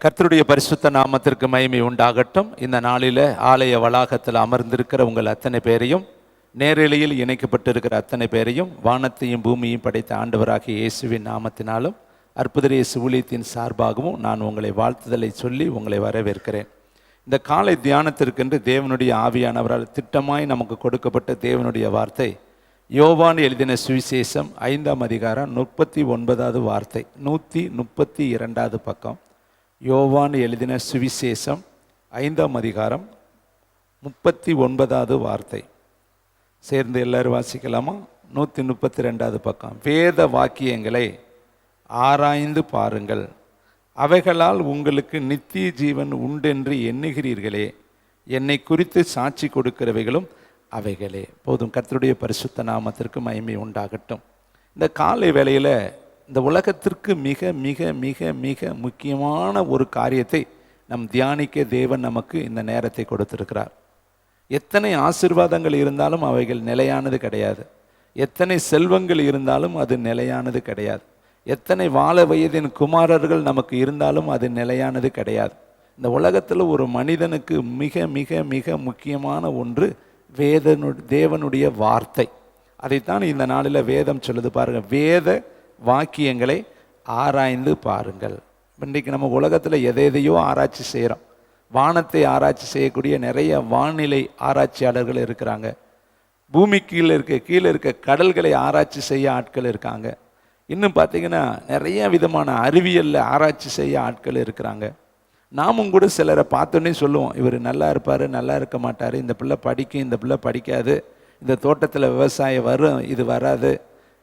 கர்த்தருடைய பரிசுத்த நாமத்திற்கு மகிமை உண்டாகட்டும். இந்த நாளில் ஆலய வளாகத்தில் அமர்ந்திருக்கிற உங்கள் அத்தனை பேரையும், நேரலையில் இணைக்கப்பட்டிருக்கிற அத்தனை பேரையும், வானத்தையும் பூமியையும் படைத்த ஆண்டவராகிய இயேசுவின் நாமத்தினாலும் அற்புத இயேசு ஊழியத்தின் சார்பாகவும் நான் உங்களை வாழ்த்துதலை சொல்லி உங்களை வரவேற்கிறேன். இந்த காலை தியானத்திற்கென்று தேவனுடைய ஆவியானவரால் திட்டமாய் நமக்கு கொடுக்கப்பட்ட தேவனுடைய வார்த்தை யோவான் எழுதின சுவிசேஷம் 5ஆம் அதிகாரம் 39வது வார்த்தை, 132வது பக்கம். யோவான் எழுதின சுவிசேஷம் 5ஆம் அதிகாரம் 39வது வார்த்தை. சேர்ந்து எல்லாரும் வாசிக்கலாமா? 132வது பக்கம். வேத வாக்கியங்களை ஆராய்ந்து பாருங்கள், அவைகளால் உங்களுக்கு நித்திய ஜீவன் உண்டென்று எண்ணுகிறீர்களே, என்னை குறித்து சாட்சி கொடுக்கிறவைகளும் அவைகளே. போதும். கர்த்தருடைய பரிசுத்த நாமத்திற்கு மகிமை உண்டாகட்டும். இந்த காலை வேளையில் இந்த உலகத்திற்கு மிக மிக மிக மிக முக்கியமான ஒரு காரியத்தை நம் தியானிக்க தேவன் நமக்கு இந்த நேரத்தை கொடுத்திருக்கிறார். எத்தனை ஆசீர்வாதங்கள் இருந்தாலும் அவைகள் நிலையானது கிடையாது. எத்தனை செல்வங்கள் இருந்தாலும் அது நிலையானது கிடையாது. எத்தனை வாழ வயதின் குமாரர்கள் நமக்கு இருந்தாலும் அது நிலையானது கிடையாது. இந்த உலகத்தில் ஒரு மனிதனுக்கு மிக மிக மிக முக்கியமான ஒன்று தேவனுடைய வார்த்தை. அதைத்தான் இந்த நாளில் வேதம் சொல்லுது. பாருங்கள், வேத வாக்கியங்களை ஆராய்ந்து பாருங்கள். இன்றைக்கு நம்ம உலகத்தில் எதையோ ஆராய்ச்சி செய்கிறோம். வானத்தை ஆராய்ச்சி செய்யக்கூடிய நிறைய வானிலை ஆராய்ச்சியாளர்கள் இருக்கிறாங்க. பூமி கீழே இருக்க கடல்களை ஆராய்ச்சி செய்ய ஆட்கள் இருக்காங்க. இன்னும் பார்த்தீங்கன்னா நிறைய விதமான அறிவியலில் ஆராய்ச்சி செய்ய ஆட்கள் இருக்கிறாங்க. நாமும் கூட சிலரை பார்த்தோன்னே சொல்லுவோம், இவர் நல்லா இருப்பார், நல்லா இருக்க மாட்டார், இந்த பிள்ளை படிக்கும், இந்த பிள்ளை படிக்காது, இந்த தோட்டத்தில் விவசாயம் வரும், இது வராது,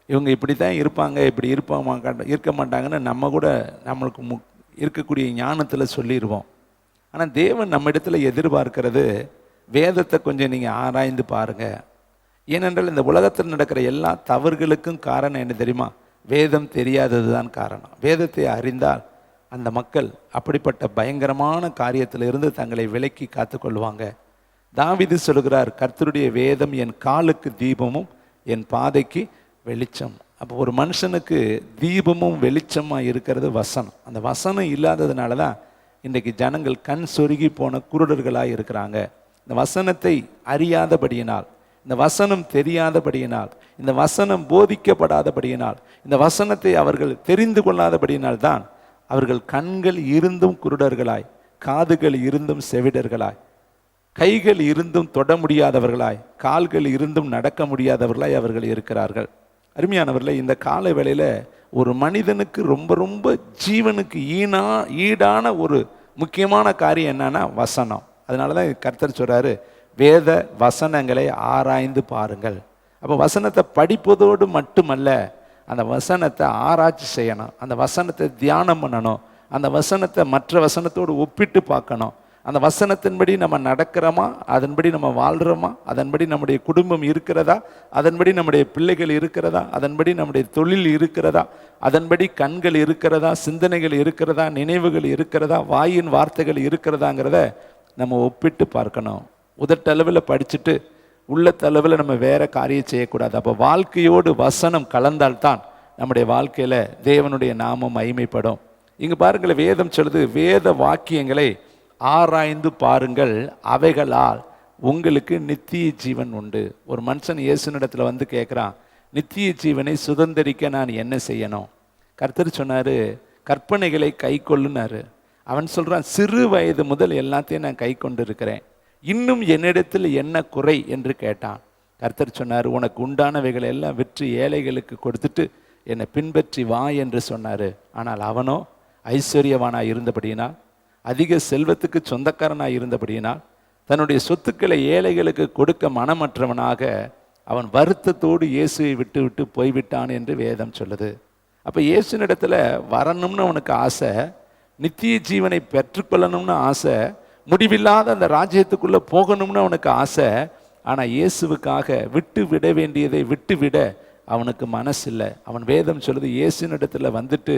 இவங்க இப்படி தான் இருப்பாங்க, இப்படி இருக்க மாட்டாங்கன்னு நம்ம கூட நம்மளுக்கு இருக்கக்கூடிய ஞானத்தில் சொல்லிடுவோம். ஆனால் தேவன் நம்ம இடத்துல எதிர்பார்க்கிறது, வேதத்தை கொஞ்சம் நீங்கள் ஆராய்ந்து பாருங்கள். ஏனென்றால் இந்த உலகத்தில் நடக்கிற எல்லா தவறுகளுக்கும் காரணம் என்ன தெரியுமா? வேதம் தெரியாதது தான் காரணம். வேதத்தை அறிந்தால் அந்த மக்கள் அப்படிப்பட்ட பயங்கரமான காரியத்திலிருந்து தங்களை விலக்கி காத்துக்கொள்வாங்க. தாவீது சொல்கிறார், கர்த்தருடைய வேதம் என் காலுக்கு தீபமும் என் பாதைக்கு வெளிச்சம். அப்போ ஒரு மனுஷனுக்கு தீபமும் வெளிச்சமாக இருக்கிறது வசனம். அந்த வசனம் இல்லாததுனால தான் இன்றைக்கு ஜனங்கள் கண் சொருகி போன குருடர்களாக இருக்கிறாங்க. இந்த வசனத்தை அறியாதபடியினால், இந்த வசனம் தெரியாதபடியினால், இந்த வசனம் போதிக்கப்படாதபடியினால், இந்த வசனத்தை அவர்கள் தெரிந்து கொள்ளாதபடியினால் தான் அவர்கள் கண்கள் இருந்தும் குருடர்களாய், காதுகள் இருந்தும் செவிடர்களாய், கைகள் இருந்தும் தொட முடியாதவர்களாய், கால்கள் இருந்தும் நடக்க முடியாதவர்களாய் அவர்கள் இருக்கிறார்கள். அருமையானவர்களே, இந்த கால வேளையில் ஒரு மனிதனுக்கு ரொம்ப ரொம்ப ஜீவனுக்கு ஈடான ஒரு முக்கியமான காரியம் என்னன்னா வசனம். அதனால தான் கர்த்தர் சொல்கிறாரு, வேத வசனங்களை ஆராய்ந்து பாருங்கள். அப்போ வசனத்தை படிப்பதோடு மட்டுமல்ல, அந்த வசனத்தை ஆராய்ச்சி செய்யணும், அந்த வசனத்தை தியானம் பண்ணணும், அந்த வசனத்தை மற்ற வசனத்தோடு ஒப்பிட்டு பார்க்கணும். அந்த வசனத்தின்படி நம்ம நடக்கிறோமா, அதன்படி நம்ம வாழ்கிறோமா, அதன்படி நம்முடைய குடும்பம் இருக்கிறதா, அதன்படி நம்முடைய பிள்ளைகள் இருக்கிறதா, அதன்படி நம்முடைய தொழில் இருக்கிறதா, அதன்படி கண்கள் இருக்கிறதா, சிந்தனைகள் இருக்கிறதா, நினைவுகள் இருக்கிறதா, வாயின் வார்த்தைகள் இருக்கிறதாங்கிறத நம்ம ஒப்பிட்டு பார்க்கணும். உதட்டளவில் படிச்சுட்டு உள்ளத்தளவில் நம்ம வேற காரியம் செய்யக்கூடாது. அப்போ வாழ்க்கையோடு வசனம் கலந்தால்தான் நம்முடைய வாழ்க்கையில் தேவனுடைய நாமம் மகிமைப்படும். இங்கே பாருங்கள், வேதம் சொல்லுது, வேத வாக்கியங்களை ஆராய்ந்து பாருங்கள், அவைகளால் உங்களுக்கு நித்திய ஜீவன் உண்டு. ஒரு மனுஷன் இயேசுனிடத்தில் வந்து கேட்குறான், நித்திய ஜீவனை சுதந்திரிக்க நான் என்ன செய்யணும்? கர்த்தர் சொன்னார், கற்பனைகளை கை கொள்ளுனாரு. அவன் சொல்கிறான், சிறு வயது முதல் எல்லாத்தையும் நான் கை கொண்டு இருக்கிறேன், இன்னும் என்னிடத்தில் என்ன குறை என்று கேட்டான். கர்த்தர் சொன்னார், உனக்கு உண்டானவைகளை எல்லாம் விற்று ஏழைகளுக்கு கொடுத்துட்டு என்னை பின்பற்றி வா என்று சொன்னார். ஆனால் அவனோ ஐஸ்வர்யவானாக இருந்தபடியினால், அதிக செல்வத்துக்கு சொந்தக்காரனாக இருந்தபடியினால், தன்னுடைய சொத்துக்களை ஏழைகளுக்கு கொடுக்க மனமற்றவனாக அவன் வருத்தத்தோடு இயேசுவை விட்டு விட்டு போய்விட்டான் என்று வேதம் சொல்லுது. அப்போ இயேசுனிடத்தில் வரணும்னு அவனுக்கு ஆசை, நித்திய ஜீவனை பெற்றுக்கொள்ளணும்னு ஆசை, முடிவில்லாத அந்த ராஜ்யத்துக்குள்ளே போகணும்னு அவனுக்கு ஆசை. ஆனால் இயேசுவுக்காக விட்டு விட வேண்டியதை விட்டு விட அவனுக்கு மனசு இல்லை. அவன் வேதம் சொல்லுது, இயேசுனிடத்தில் வந்துட்டு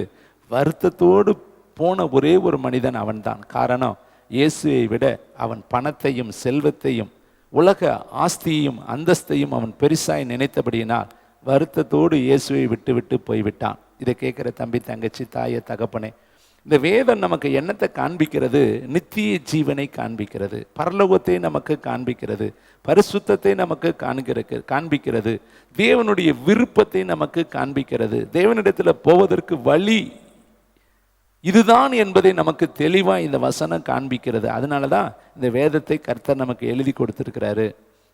வருத்தத்தோடு போன ஒரே ஒரு மனிதன் அவன்தான். காரணம், இயேசுவை விட அவன் பணத்தையும் செல்வத்தையும் உலக ஆஸ்தியையும் அந்தஸ்தையும் அவன் பெருசாய் நினைத்தபடியினால் வருத்தத்தோடு இயேசுவை விட்டு விட்டு போய்விட்டான். இதை கேட்குற தம்பி, தங்கச்சி, தாயை, தகப்பனே, இந்த வேதம் நமக்கு என்னத்தை காண்பிக்கிறது? நித்திய ஜீவனை காண்பிக்கிறது, பரலோகத்தை நமக்கு காண்பிக்கிறது, பரிசுத்தத்தை நமக்கு காண்பிக்கிறது, தேவனுடைய விருப்பத்தை நமக்கு காண்பிக்கிறது, தேவனிடத்தில் போவதற்கு வழி இதுதான் என்பதை நமக்கு தெளிவாக இந்த வசனம் காண்பிக்கிறது. அதனால தான் இந்த வேதத்தை கர்த்தர் நமக்கு எழுதி கொடுத்திருக்கிறாரு.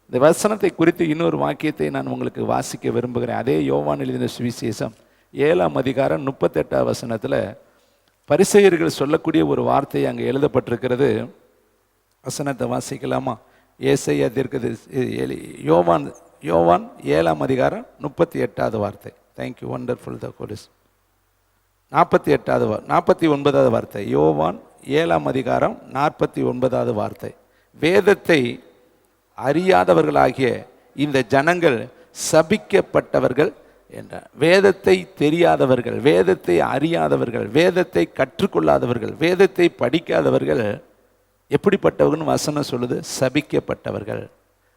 இந்த வசனத்தை குறித்து இன்னொரு வாக்கியத்தை நான் உங்களுக்கு வாசிக்க விரும்புகிறேன். அதே யோவான் எழுதின சுவிசேஷம் 7ஆம் அதிகாரம் 38ஆம் வசனத்தில் பரிசேயர்கள் சொல்லக்கூடிய ஒரு வார்த்தை அங்கே எழுதப்பட்டிருக்கிறது. வசனத்தை வாசிக்கலாமா? ஏசாயா தீர்க்கதரிசி யோவான் 7ஆம் அதிகாரம் 38வது வார்த்தை. தேங்க்யூ, வண்டர்ஃபுல் த கோலிஸ். 49வது வார்த்தை. யோவான் 7ஆம் அதிகாரம் 49வது வார்த்தை. வேதத்தை அறியாதவர்களாகிய இந்த ஜனங்கள் சபிக்கப்பட்டவர்கள் என்றார். வேதத்தை தெரியாதவர்கள், வேதத்தை அறியாதவர்கள், வேதத்தை கற்றுக்கொள்ளாதவர்கள், வேதத்தை படிக்காதவர்கள் எப்படிப்பட்டவர்கள் வசனம் சொல்லுது? சபிக்கப்பட்டவர்கள்.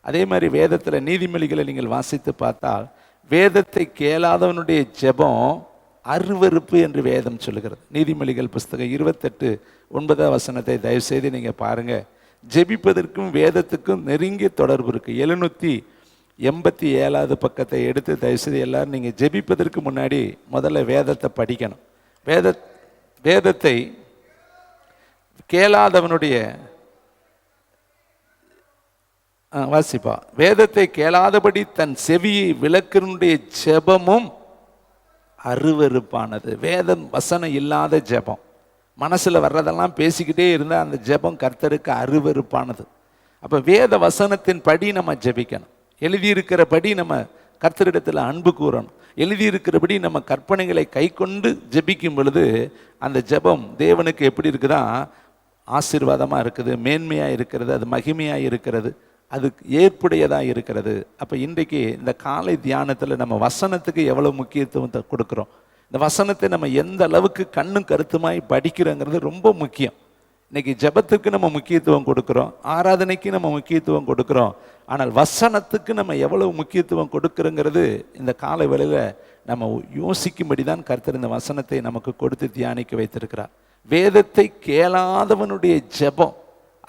அதே மாதிரி வேதத்தில் நீதிமொழிகளை நீங்கள் வாசித்து பார்த்தால் வேதத்தை கேளாதவனுடைய ஜெபம் அருவருப்பு என்று வேதம் சொல்லுகிறது. நீதிமொழிகள் புஸ்தகம் 28:9 வசனத்தை தயவு செய்து நீங்கள் பாருங்கள். ஜெபிப்பதற்கும் வேதத்துக்கும் நெருங்கிய தொடர்பு இருக்குது. 787வது பக்கத்தை எடுத்து தயவுசெய்து எல்லாரும் நீங்கள் ஜெபிப்பதற்கு முன்னாடி முதல்ல வேதத்தை படிக்கணும். வேதத்தை கேளாதவனுடைய வாசிப்பா, வேதத்தை கேளாதபடி தன் செவியை விளக்கினுடைய ஜெபமும் அருவருப்பானது. வேதம் வசனம் இல்லாத ஜெபம், மனசில் வர்றதெல்லாம் பேசிக்கிட்டே இருந்தால் அந்த ஜெபம் கர்த்தருக்கு அருவருப்பானது. அப்போ வேத வசனத்தின் படி நம்ம ஜெபிக்கணும். எழுதியிருக்கிறபடி நம்ம கர்த்தரிடத்தில் அன்பு கூறணும். எழுதியிருக்கிறபடி நம்ம கற்பனைகளை கை கொண்டு ஜெபிக்கும் பொழுது அந்த ஜெபம் தேவனுக்கு எப்படி இருக்குதா? ஆசீர்வாதமாக இருக்குது, மேன்மையாக இருக்கிறது, அது மகிமையாக இருக்கிறது, அது ஏற்புடையதாக இருக்கிறது. அப்போ இன்றைக்கு இந்த காலை தியானத்தில் நம்ம வசனத்துக்கு எவ்வளோ முக்கியத்துவத்தை கொடுக்குறோம், இந்த வசனத்தை நம்ம எந்த அளவுக்கு கண்ணும் கருத்துமாய் படிக்கிறோங்கிறது ரொம்ப முக்கியம். இன்னைக்கு ஜெபத்துக்கு நம்ம முக்கியத்துவம் கொடுக்குறோம், ஆராதனைக்கு நம்ம முக்கியத்துவம் கொடுக்குறோம், ஆனால் வசனத்துக்கு நம்ம எவ்வளவு முக்கியத்துவம் கொடுக்குறோங்கிறது இந்த கால வேளையில் நம்ம யோசிக்கும்படி தான் கர்த்தர் இந்த வசனத்தை நமக்கு கொடுத்து தியானிக்க வைத்திருக்கிறார். வேதத்தை கேளாதவனுடைய ஜெபம்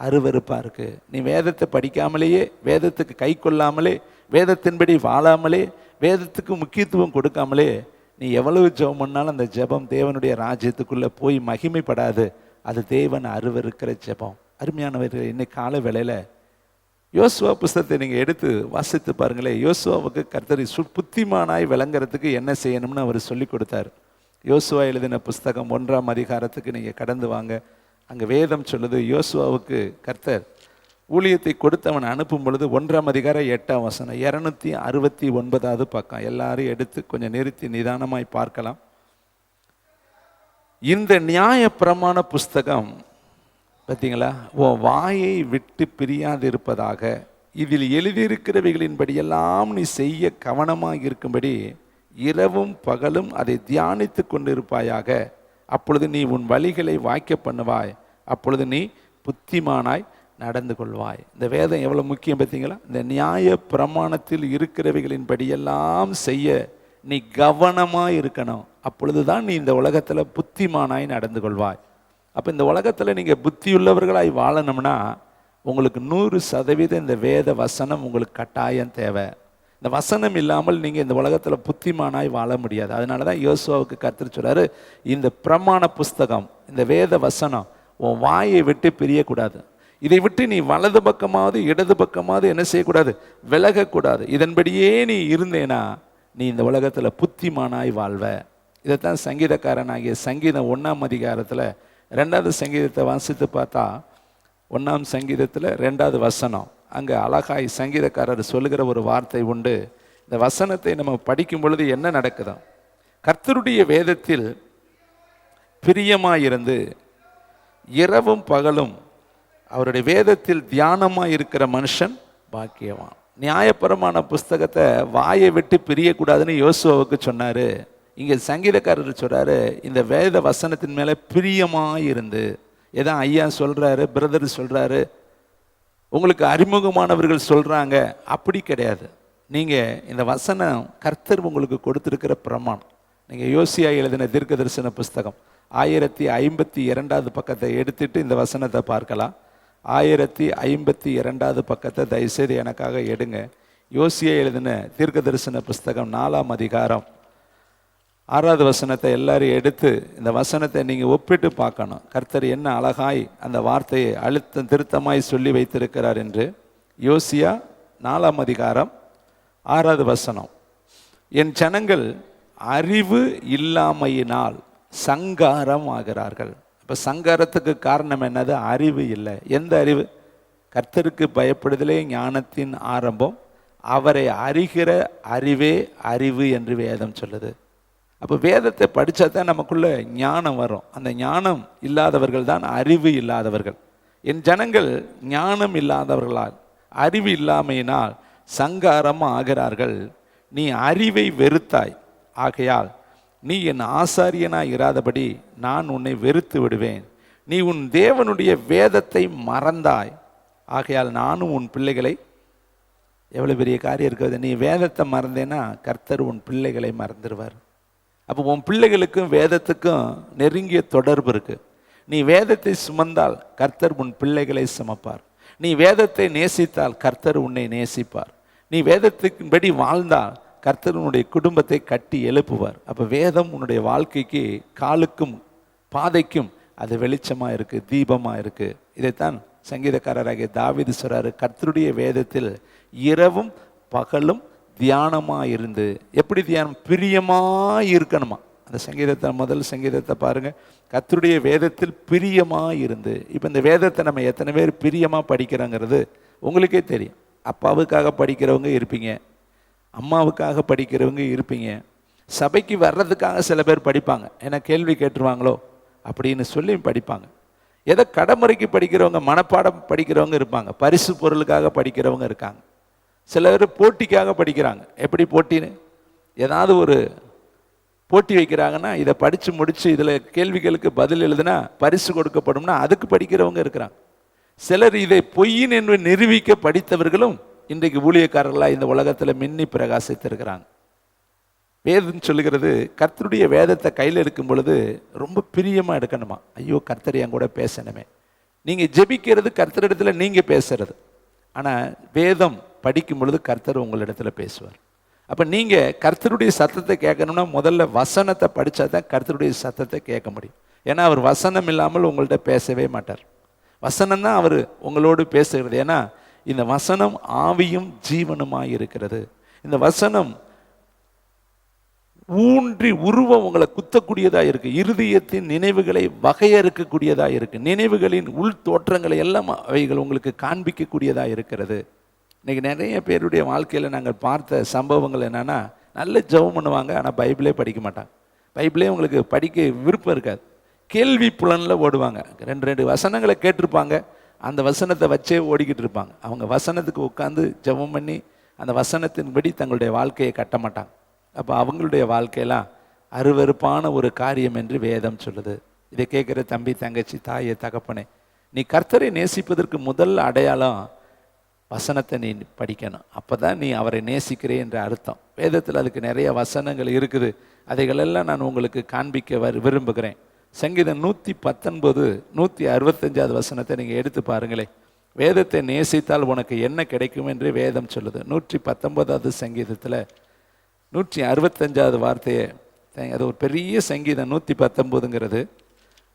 அருவருப்பாக இருக்குது. நீ வேதத்தை படிக்காமலேயே, வேதத்துக்கு கை கொள்ளாமலே, வேதத்தின்படி வாழாமலே, வேதத்துக்கு முக்கியத்துவம் கொடுக்காமலே நீ எவ்வளவு ஜெபம் பண்ணாலும் அந்த ஜெபம் தேவனுடைய ராஜ்யத்துக்குள்ளே போய் மகிமைப்படாது. அது தேவன் அருவருக்கிற ஜெபம். அருமையானவர்கள், இன்னைக்கு கால வேளையில் யோசுவா புஸ்தகத்தை நீங்கள் எடுத்து வாசித்து பாருங்களேன். யோசுவாவுக்கு கர்த்தர் புத்திமானாய் விளங்குறதுக்கு என்ன செய்யணும்னு அவர் சொல்லி கொடுத்தார். யோசுவா எழுதின புஸ்தகம் 1ஆம் அதிகாரத்துக்கு நீங்கள் கடந்து வாங்க. அங்கே வேதம் சொல்லுது, யோசுவாவுக்கு கர்த்தர் ஊழியத்தை கொடுத்தவன் அனுப்பும் பொழுது 1ஆம் அதிகாரம் 8ஆம் வசனம் 269வது பக்கம். எல்லாரும் எடுத்து கொஞ்சம் நிறுத்தி நிதானமாய் பார்க்கலாம். இந்த நியாய பிரமாண புஸ்தகம் பார்த்தீங்களா, உன் வாயை விட்டு பிரியாதிருப்பதாக, இதில் எழுதியிருக்கிறவைகளின்படியெல்லாம் நீ செய்ய கவனமாக இருக்கும்படி இரவும் பகலும் அதை தியானித்து கொண்டிருப்பாயாக. அப்பொழுது நீ உன் வழிகளை வாய்க்க பண்ணுவாய், அப்பொழுது நீ புத்திமானாய் நடந்து கொள்வாய். இந்த வேதம் எவ்வளோ முக்கியம் பார்த்தீங்களா? இந்த நியாய பிரமாணத்தில் இருக்கிறவைகளின்படியெல்லாம் செய்ய நீ கவனமாக இருக்கணும். அப்பொழுது தான் நீ இந்த உலகத்தில் புத்திமானாய் நடந்து கொள்வாய். அப்போ இந்த உலகத்தில் நீங்கள் புத்தியுள்ளவர்களாய் வாழணும்னா உங்களுக்கு 100% இந்த வேத வசனம் உங்களுக்கு கட்டாயம் தேவை. இந்த வசனம் இல்லாமல் நீங்கள் இந்த உலகத்தில் புத்திமானாய் வாழ முடியாது. அதனால தான் யோசுவாவுக்கு கர்த்தர் சொல்றாரு, இந்த பிரமாண புஸ்தகம், இந்த வேத வசனம் உன் வாயை விட்டு பிரியக்கூடாது. இதை விட்டு நீ வலது பக்கமாவது இடது பக்கமாவது என்ன செய்யக்கூடாது? விலகக்கூடாது. இதன்படியே நீ இருந்தேனா நீ இந்த உலகத்தில் புத்திமானாய் வாழ்வ. இதைத்தான் சங்கீதக்காரனாகிய சங்கீதம் 1ஆம் அதிகாரத்தில் 2வது சங்கீதத்தை வாசித்து பார்த்தா 1ஆம் சங்கீதத்தில் 2வது வசனம் அங்கே அழகாய் சங்கீதக்காரர் சொல்லுகிற ஒரு வார்த்தை உண்டு. இந்த வசனத்தை நம்ம படிக்கும் பொழுது என்ன நடக்குதோ, கர்த்தருடைய வேதத்தில் பிரியமாயிருந்து இரவும் பகலும் அவருடைய வேதத்தில் தியானமாக இருக்கிற மனுஷன் பாக்கியவான். நியாயப்பிரமாண புஸ்தகத்தை வாயை விட்டு பிரியக்கூடாதுன்னு யோசுவாவுக்கு சொன்னார். இங்கே சங்கீதக்காரர் சொல்கிறாரு, இந்த வேத வசனத்தின் மேலே பிரியமாயிருந்து. ஏதான் ஐயா சொல்கிறாரு, பிரதர் சொல்கிறாரு, உங்களுக்கு அறிமுகமானவர்கள் சொல்கிறாங்க, அப்படி கிடையாது. நீங்கள் இந்த வசனம் கர்த்தர் உங்களுக்கு கொடுத்துருக்கிற பிரமாணம். நீங்கள் யோசியா எழுதின தீர்க்க தரிசன புஸ்தகம் 1052 பக்கத்தை எடுத்துட்டு இந்த வசனத்தை பார்க்கலாம். 1052 பக்கத்தை தயவுசெய்து எனக்காக எடுங்க. யோசியா எழுதின தீர்க்க தரிசன புஸ்தகம் 4ஆம் அதிகாரம் 6வது வசனத்தை எல்லாரும் எடுத்து இந்த வசனத்தை நீங்கள் ஒப்பிட்டு பார்க்கணும். கர்த்தர் என்ன அழகாய் அந்த வார்த்தையை அழுத்தம் திருத்தமாய் சொல்லி வைத்திருக்கிறார் என்று. யோசியா 4ஆம் அதிகாரம் 6வது வசனம். என் ஜனங்கள் அறிவு இல்லாமையினால் சங்காரம் ஆகிறார்கள். இப்போ சங்காரத்துக்கு காரணம் என்னது? அறிவு இல்லை. எந்த அறிவு? கர்த்தருக்கு பயப்படுதலே ஞானத்தின் ஆரம்பம், அவரை அறிகிற அறிவே அறிவு என்று வேதம் சொல்லுது. அப்போ வேதத்தை படித்தா தான் நமக்குள்ள ஞானம் வரும். அந்த ஞானம் இல்லாதவர்கள் தான் அறிவு இல்லாதவர்கள். என் ஜனங்கள் ஞானம் இல்லாதவர்களால் அறிவு இல்லாமையினால் சங்காரம் ஆகிறார்கள். நீ அறிவை வெறுத்தாய், ஆகையால் நீ என் ஆசாரியனாய் இராதபடி நான் உன்னை வெறுத்து விடுவேன். நீ உன் தேவனுடைய வேதத்தை மறந்தாய், ஆகையால் நானும் உன் பிள்ளைகளை. எவ்வளோ பெரிய காரியம் இருக்கிறது! நீ வேதத்தை மறந்தேன்னா கர்த்தர் உன் பிள்ளைகளை மறந்துடுவார். அப்போ உன் பிள்ளைகளுக்கும் வேதத்துக்கும் நெருங்கிய தொடர்பு இருக்குது. நீ வேதத்தை சுமந்தால் கர்த்தர் உன் பிள்ளைகளை சுமப்பார். நீ வேதத்தை நேசித்தால் கர்த்தர் உன்னை நேசிப்பார். நீ வேதத்தின்படி வாழ்ந்தால் கர்த்தர் உன்னுடைய குடும்பத்தை கட்டி எழுப்புவார். அப்போ வேதம் உன்னுடைய வாழ்க்கைக்கு காலுக்கும் பாதைக்கும் அது வெளிச்சமாக இருக்குது, தீபமாக இருக்குது. இதைத்தான் சங்கீதக்காரராகிய தாவீது சொல்றாரு, கர்த்தருடைய வேதத்தில் இரவும் பகலும் தியானமாக இருந்து. எப்படி தியானம்? பிரியமாக இருக்கணுமா. அந்த சங்கீதத்தை முதல் சங்கீதத்தை பாருங்கள், கர்த்தருடைய வேதத்தில் பிரியமாக இருந்து. இப்போ இந்த வேதத்தை நம்ம எத்தனை பேர் பிரியமாக படிக்கிறோங்கிறது உங்களுக்கே தெரியும். அப்பாவுக்காக படிக்கிறவங்க இருப்பீங்க, அம்மாவுக்காக படிக்கிறவங்க இருப்பீங்க, சபைக்கு வர்றதுக்காக சில பேர் படிப்பாங்க, ஏன்னா கேள்வி கேட்டுருவாங்களோ அப்படின்னு சொல்லி படிப்பாங்க. எதை கடைமுறைக்கு படிக்கிறவங்க, மனப்பாடம் படிக்கிறவங்க இருப்பாங்க, பரிசு பொருளுக்காக படிக்கிறவங்க இருக்காங்க. சில பேர் போட்டிக்காக படிக்கிறாங்க. எப்படி போட்டின்னு? ஏதாவது ஒரு போட்டி வைக்கிறாங்கன்னா இதை படித்து முடித்து இதில் கேள்விகளுக்கு பதில் எழுதுனா பரிசு கொடுக்கப்படும்னா அதுக்கு படிக்கிறவங்க இருக்கிறாங்க. சிலர் இதை பொய்யின் என்று நிரூபிக்க படித்தவர்களும் இன்றைக்கு ஊழியக்காரர்களாக இந்த உலகத்தில் மின்னி பிரகாசித்திருக்கிறாங்க. வேதம் சொல்லுகிறது, கர்த்தருடைய வேதத்தை கையில் எடுக்கும் பொழுது ரொம்ப பிரியமாக எடுக்கணுமா. ஐயோ, கர்த்தர் என் கூட பேசணுமே. நீங்கள் ஜெபிக்கிறது கர்த்தரிடத்தில் நீங்கள் பேசுறது, ஆனால் வேதம் படிக்கும் பொழுது கர்த்தர் உங்களிடத்தில் பேசுவார். அப்போ நீங்கள் கர்த்தருடைய சத்தத்தை கேட்கணும்னா முதல்ல வசனத்தை படித்தா தான் கர்த்தருடைய சத்தத்தை கேட்க முடியும். ஏன்னா அவர் வசனம் இல்லாமல் உங்கள்கிட்ட பேசவே மாட்டார். வசனம் தான் அவர் உங்களோடு பேசுகிறது. ஏன்னா இந்த வசனம் ஆவியும் ஜீவனுமாய் இருக்கிறது. இந்த வசனம் ஊன்றி உருவம் உங்களை குத்தக்கூடியதாக இருக்கு. இருதயத்தின் நினைவுகளை வகையறுக்கக்கூடியதாக இருக்கு. நினைவுகளின் உள் தோற்றங்களை எல்லாம் அவைகள் உங்களுக்கு காண்பிக்கக்கூடியதாக இருக்கிறது. இன்னைக்கு நிறைய பேருடைய வாழ்க்கையில் நாங்கள் பார்த்த சம்பவங்கள் என்னன்னா, நல்ல ஜெபம் பண்ணுவாங்க, ஆனால் பைபிளே படிக்க மாட்டாங்க. பைபிளே உங்களுக்கு படிக்க விருப்பம் இருக்காது. கேள்வி புலனில் ஓடுவாங்க. ரெண்டு வசனங்களை கேட்டிருப்பாங்க, அந்த வசனத்தை வச்சே ஓடிக்கிட்டு இருப்பாங்க. அவங்க வசனத்துக்கு உட்காந்து ஜெபம் பண்ணி அந்த வசனத்தின்படி தங்களுடைய வாழ்க்கையை கட்ட மாட்டாங்க. அப்போ அவங்களுடைய வாழ்க்கையெல்லாம் அருவருப்பான ஒரு காரியம் என்று வேதம் சொல்லுது. இதை கேட்குற தம்பி, தங்கச்சி, தாயை, தகப்பனே, நீ கர்த்தரை நேசிப்பதற்கு முதல் அடையாளம் வசனத்தை நீ படிக்கணும். அப்போ தான் நீ அவரை நேசிக்கிறே என்ற அர்த்தம். வேதத்தில் அதுக்கு நிறைய வசனங்கள் இருக்குது. அதைகளெல்லாம் நான் உங்களுக்கு காண்பிக்க விரும்புகிறேன். சங்கீதம் 119 165 வசனத்தை நீங்கள் எடுத்து பாருங்களேன். வேதத்தை நேசித்தால் உனக்கு என்ன கிடைக்கும் என்று வேதம் சொல்லுது. 119 சங்கீதத்தில் 165 வார்த்தையை, அது ஒரு பெரிய சங்கீதம் 119ங்கிறது.